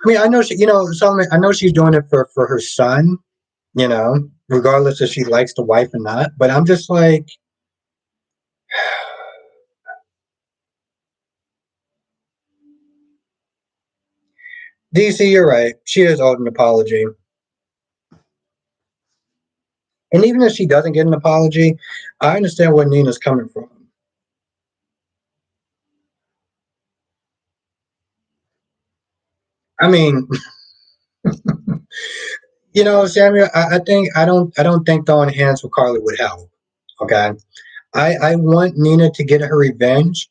I mean, I know Solomon, I know she's doing it for her son, regardless if she likes the wife or not. But I'm just like, DC, you're right. She is owed an apology. And even if she doesn't get an apology, I understand where Nina's coming from. I mean, Samuel, I don't think throwing hands with Carly would help. Okay. I want Nina to get her revenge,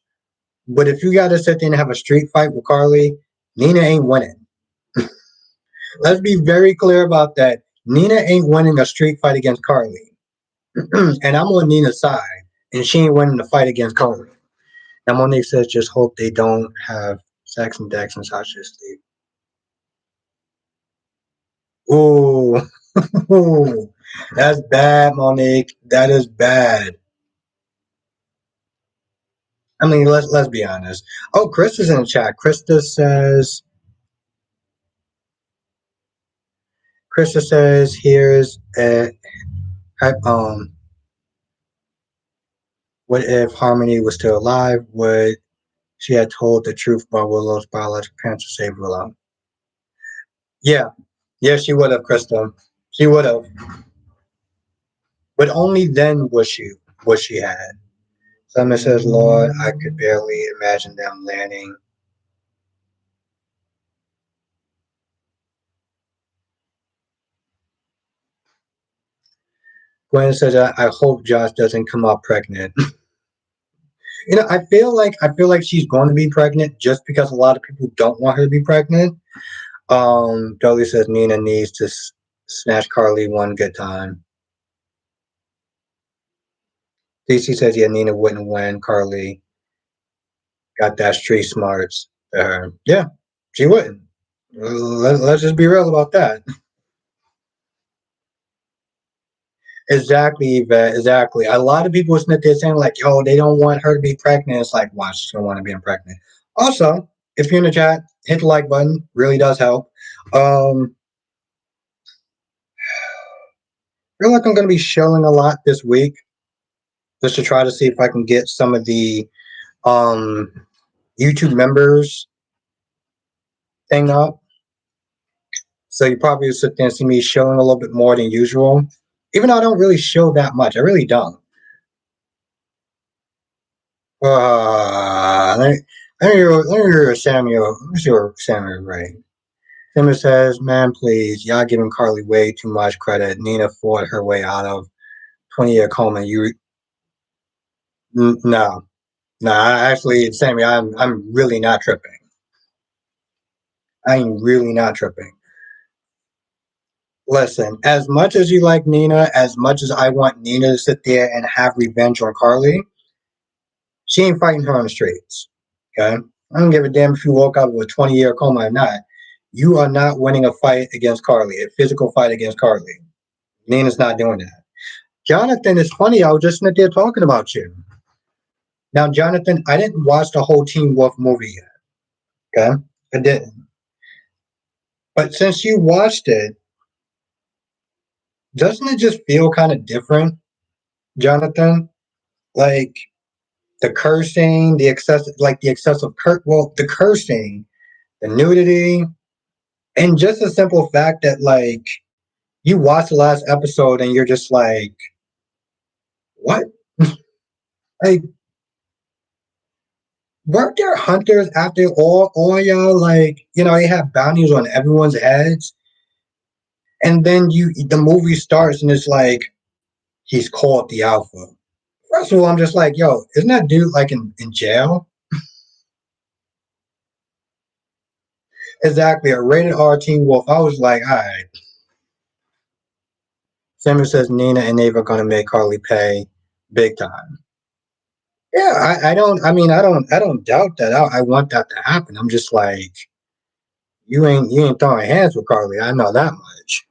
but if you gotta sit there and have a street fight with Carly, Nina ain't winning. Let's be very clear about that. Nina ain't winning a street fight against Carly. And I'm on Nina's side, and she ain't winning the fight against Carly. Now Monique says, just hope they don't have sex and Dex and Sasha sleep. Ooh, ooh, that's bad, Monique. That is bad. I mean, let's be honest. Oh, Chris is in the chat. Krista says, here's um, what if Harmony was still alive? Would she had told the truth about Willow's biological parents to save Willow? Yeah, yeah, she would have, Krista. She would have, but only then was she had. Summer says, Lord, I could barely imagine them landing. Gwen says, I hope Josh doesn't come out pregnant. I feel like she's going to be pregnant just because a lot of people don't want her to be pregnant. Dolly says Nina needs to snatch Carly one good time. DC says, yeah, Nina wouldn't win. Carly got that street smarts to her. Yeah, she wouldn't. Let's just be real about that. Exactly, Yvette. Exactly. A lot of people sitting there saying like, "Yo, they don't want her to be pregnant." It's like, why she's gonna want to be pregnant? Also, if you're in the chat, hit the like button. Really does help. Um, I feel like I'm going to be shilling a lot this week just to try to see if I can get some of the um, YouTube members thing up. So you probably sit there and see me shilling a little bit more than usual. Even though I don't really show that much. I really don't. Let me hear Samuel. Let me see what Samuel right. Samuel says, "Man, please, y'all giving Carly way too much credit. Nina fought her way out of 20-year coma. No, no. Actually, Samuel, I'm really not tripping. I'm really not tripping. Listen, as much as you like Nina, as much as I want Nina to sit there and have revenge on Carly, she ain't fighting her on the streets. Okay? I don't give a damn if you woke up with a 20-year coma or not. You are not winning a fight against Carly, a physical fight against Carly. Nina's not doing that. Jonathan, it's funny. I was just sitting there talking about you. Now, Jonathan, I didn't watch the whole Teen Wolf movie yet. Okay? I didn't. But since you watched it, doesn't it just feel kind of different, Jonathan? Like the cursing, the excessive the cursing, the nudity, and just the simple fact that like you watch the last episode and you're just like, what? Like, weren't there hunters after all y'all? Like, they have bounties on everyone's heads, and then the movie starts and it's like he's called the Alpha. First of all, I'm just like, yo, isn't that dude like in jail? Exactly, a rated R Teen Wolf. I was like, all right. Samuel says Nina and Ava are gonna make Harley pay big time. Yeah, I don't. I mean, I don't doubt that. I want that to happen. I'm just like, you ain't throwing hands with Carly. I know that much.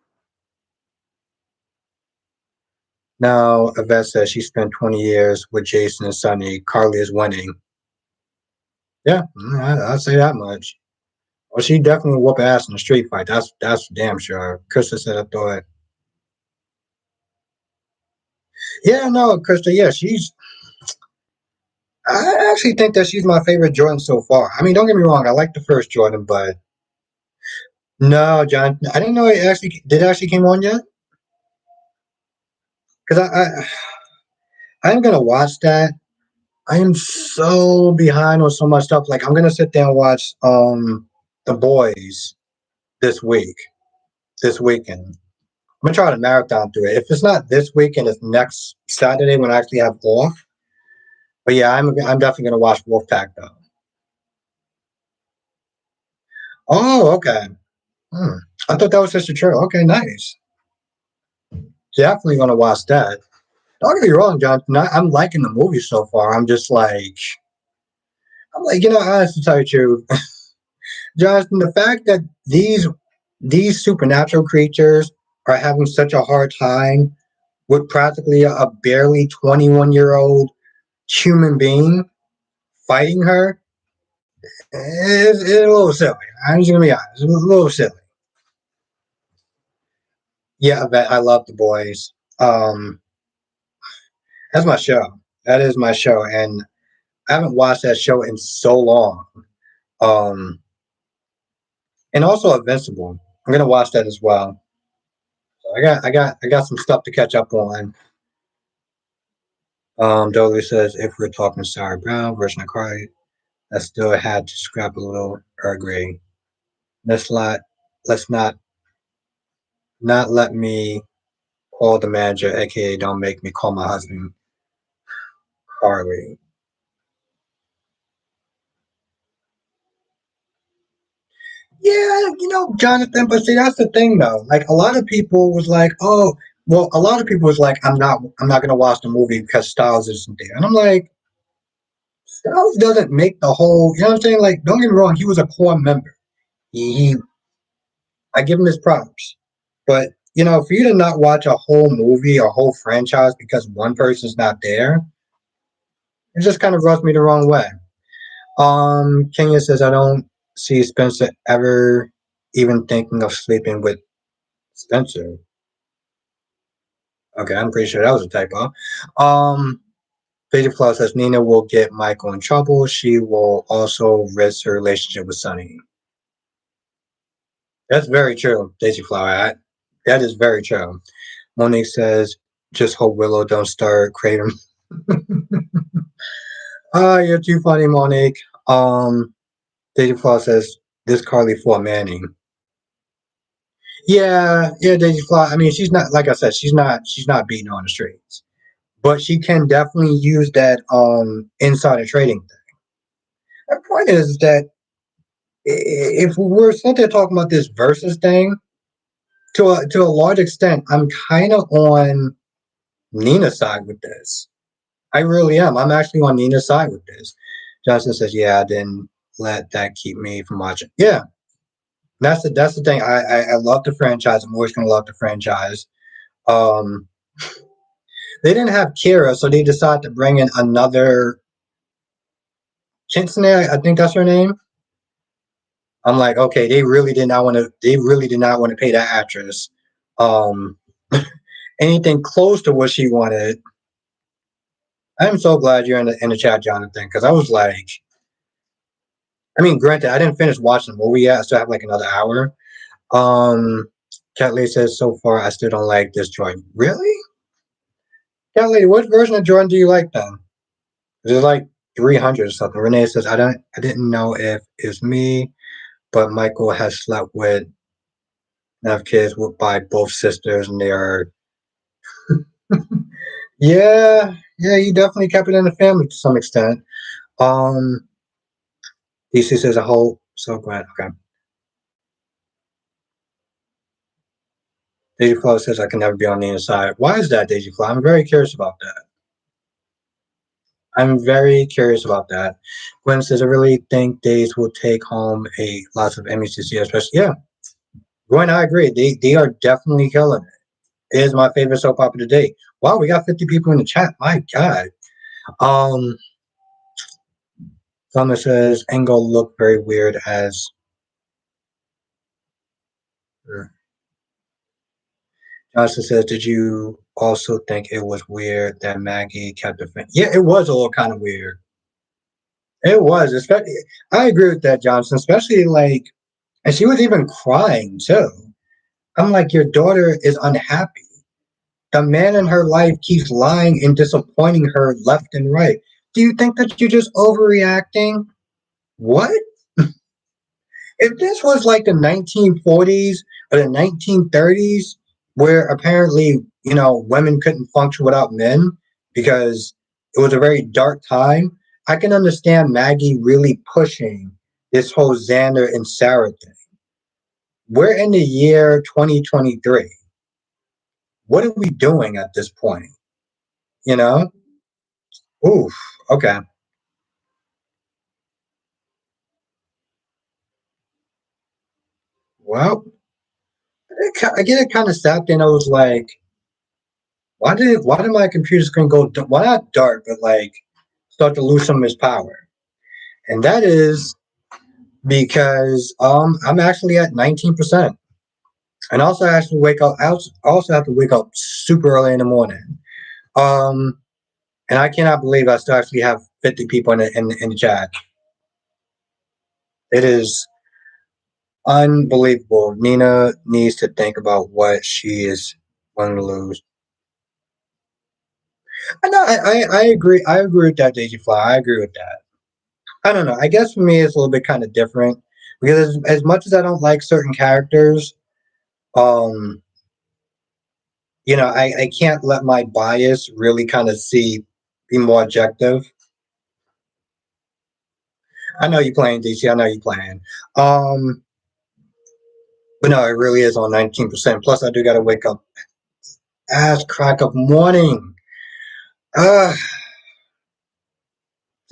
Now, Yvette says she spent 20 years with Jason and Sonny. Carly is winning. Yeah, I'll say that much. Well, she definitely whoop ass in a street fight. That's damn sure. Krista said I thought. Yeah, no, Krista. Yeah, she's. I actually think that she's my favorite Jordan so far. I mean, don't get me wrong. I like the first Jordan, but no, John. I didn't know it actually came on yet. Because I'm gonna watch that. I am so behind on so much stuff. Like I'm gonna sit down and watch The Boys this week, this weekend. I'm gonna try to marathon through it. If it's not this weekend, it's next Saturday when I actually have off. But yeah, I'm definitely gonna watch Wolfpack though. Oh, okay. Hmm. I thought that was just a trailer. Okay, nice. Definitely gonna watch that. Don't get me wrong, Jonathan. I'm liking the movie so far. I'm like, honestly, to tell you the truth, Jonathan, the fact that these supernatural creatures are having such a hard time with practically a barely 21-year-old human being fighting her is a little silly. I'm just gonna be honest, it's a little silly. Yeah, I love the boys. Um, that's my show. That is my show, and I haven't watched that show in so long. Um, and also Invincible. I'm gonna watch that as well. So I got some stuff to catch up on. Dolly says if we're talking Sarah Brown version of Carly, I still had to scrap a little Earl Grey. Let's not let's not let me call the manager, aka don't make me call my husband Carly. Yeah, Jonathan, but see that's the thing though. Like a lot of people was like, oh, well, a lot of people was like, I'm not gonna watch the movie because Styles isn't there. And I'm like, Styles doesn't make the whole, you know what I'm saying? Like, don't get me wrong, he was a core member. He I give him his props. But for you to not watch a whole movie or whole franchise because one person's not there, it just kind of rubs me the wrong way. Kenya says I don't see Spencer ever even thinking of sleeping with Spencer. Okay, I'm pretty sure that was a typo. Um, Lady Flaw says Nina will get Michael in trouble. She will also risk her relationship with Sonny. That's very true, Daisy Flower. That is very true. Monique says, just hope Willow don't start craving. You're too funny, Monique. Daisy Flower says, this Carly for Manning. Yeah, Daisy Flower. I mean, she's not, like I said, she's not beating on the streets. But she can definitely use that insider trading thing. The point is that if we're sitting there talking about this versus thing, to a large extent, I'm kind of on Nina's side with this. I really am. I'm actually on Nina's side with this. Johnson says, "Yeah, I didn't let that keep me from watching." Yeah, that's the thing. I love the franchise. I'm always gonna love the franchise. Um, they didn't have Kira, so they decided to bring in another Kitsune. I think that's her name. I'm like, okay, they really did not want to. They really did not want to pay that actress um, anything close to what she wanted. I'm so glad you're in the chat, Jonathan, because I was like, I mean, granted, I didn't finish watching the movie yet. I still have like another hour. Um, Cat Lady says, so far, I still don't like this Jordan. Really? Cat Lady, what version of Jordan do you like then? Is it like 300 or something? Renee says, I didn't know if it's me, but Michael has slept with enough kids by both sisters, and they are. Yeah, he definitely kept it in the family to some extent. Um, DC says, I hope so glad. Okay. Daisy Flo says, I can never be on the inside. Why is that, Daisy Flo? I'm very curious about that. I'm very curious about that. Gwen says, I really think Days will take home a lots of Emmys this year, especially. Yeah, Gwen, I agree. They are definitely killing it. It is my favorite soap opera to date. Wow, we got 50 people in the chat. My God. Um, Thomas says, Engel looked very weird as. Johnson says, did you also think it was weird that Maggie kept defending? Yeah, it was a little kind of weird. It was, especially. I agree with that, Johnson. Especially like, and she was even crying too. I'm like, your daughter is unhappy. The man in her life keeps lying and disappointing her left and right. Do you think that you're just overreacting? What? If this was like the 1940s or the 1930s, where apparently, women couldn't function without men because it was a very dark time, I can understand Maggie really pushing this whole Xander and Sarah thing. We're in the year 2023. What are we doing at this point? You know? Oof. Okay. Well, I get it kind of sad. Then I was like, why did my computer screen go? Why not dark, but like start to lose some of its power? And that is because I'm actually at 19%, and also I have to wake up. I also have to wake up super early in the morning. Um, and I cannot believe I still actually have 50 people in the chat. It is unbelievable. Nina needs to think about what she is going to lose. I know. I agree. I agree with that, Daisy Fly. I agree with that. I don't know. I guess for me, it's a little bit kind of different because as much as I don't like certain characters, um, I can't let my bias really kind of be more objective. I know you're playing DC. I know you're playing. Um, but no, it really is on 19%. Plus, I do got to wake up ass crack of morning. Uh,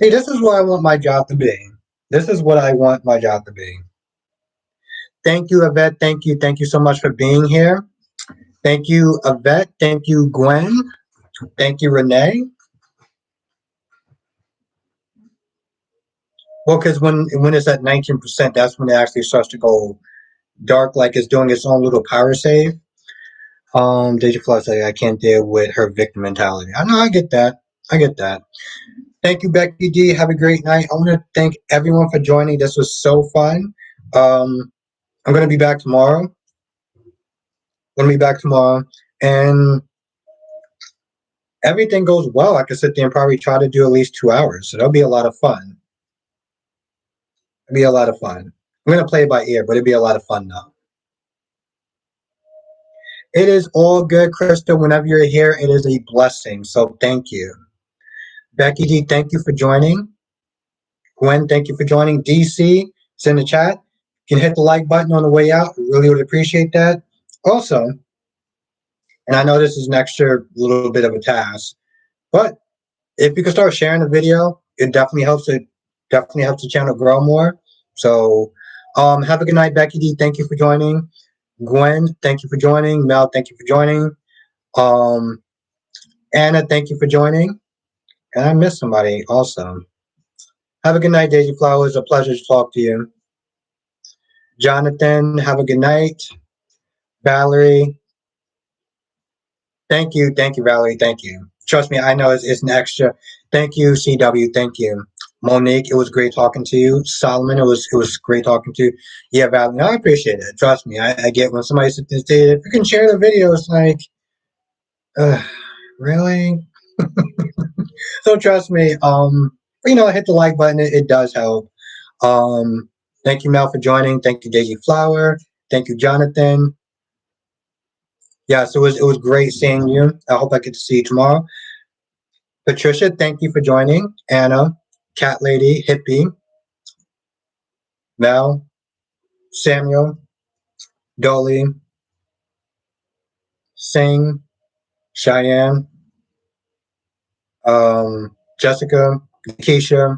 See, this is what I want my job to be. This is what I want my job to be. Thank you, Yvette. Thank you so much for being here. Thank you, Yvette. Thank you, Gwen. Thank you, Renee. Well, because when it's at 19%, that's when it actually starts to go dark, like it's doing its own little power save. Deja Flush, like, I can't deal with her victim mentality. I know, I get that. I get that. Thank you, Becky D. Have a great night. I want to thank everyone for joining. This was so fun. I'm gonna be back tomorrow. And everything goes well, I could sit there and probably try to do at least 2 hours. So that'll be a lot of fun. It'll be a lot of fun. I'm gonna play it by ear, but it'll be a lot of fun though. It is all good, Krista. Whenever you're here, it is a blessing. So thank you. Becky D, thank you for joining. Gwen, thank you for joining. DC, it's in the chat. You can hit the like button on the way out. We really would appreciate that. Also, and I know this is an extra little bit of a task, but if you can start sharing the video, it definitely helps the channel grow more. So have a good night, Becky D. Thank you for joining. Gwen, thank you for joining. Mel, thank you for joining. Um, Anna, thank you for joining. And I missed somebody also. Have a good night, Daisy Flowers. A pleasure to talk to you. Jonathan, have a good night. Valerie, thank you. Thank you, Valerie. Thank you. Trust me, I know it's an extra. Thank you, CW. Thank you. Monique, it was great talking to you. Solomon, it was great talking to you. Yeah, Valerie, no, I appreciate it. Trust me, I get when somebody says, if you can share the video, it's like, really? So trust me, hit the like button. It does help. Thank you, Mel, for joining. Thank you, Daisy Flower. Thank you, Jonathan. Yes, it was great seeing you. I hope I get to see you tomorrow. Patricia, thank you for joining. Anna, Cat Lady, Hippie, Mel, Samuel, Dolly, Sing, Cheyenne, Jessica, Keisha.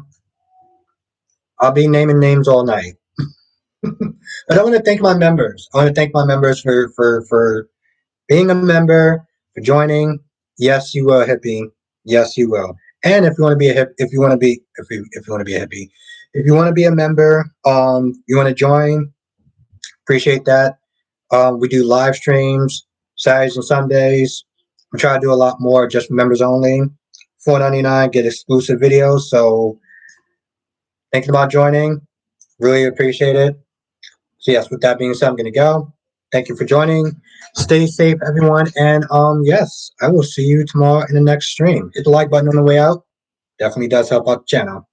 I'll be naming names all night. But I want to thank my members. I want to thank my members for being a member, for joining. Yes, you will, Hippie. Yes, you will. And if you want to be a hip, if you want to be, if you want to be a hippie, if you want to be a member, you want to join, appreciate that. We do live streams Saturdays and Sundays. We try to do a lot more just for members only. $4.99, get exclusive videos. So thinking about joining, really appreciate it. So yes, with that being said, I'm gonna go. Thank you for joining. Stay safe, everyone, and yes, I will see you tomorrow in the next stream. Hit the like button on the way out. Definitely does help out the channel.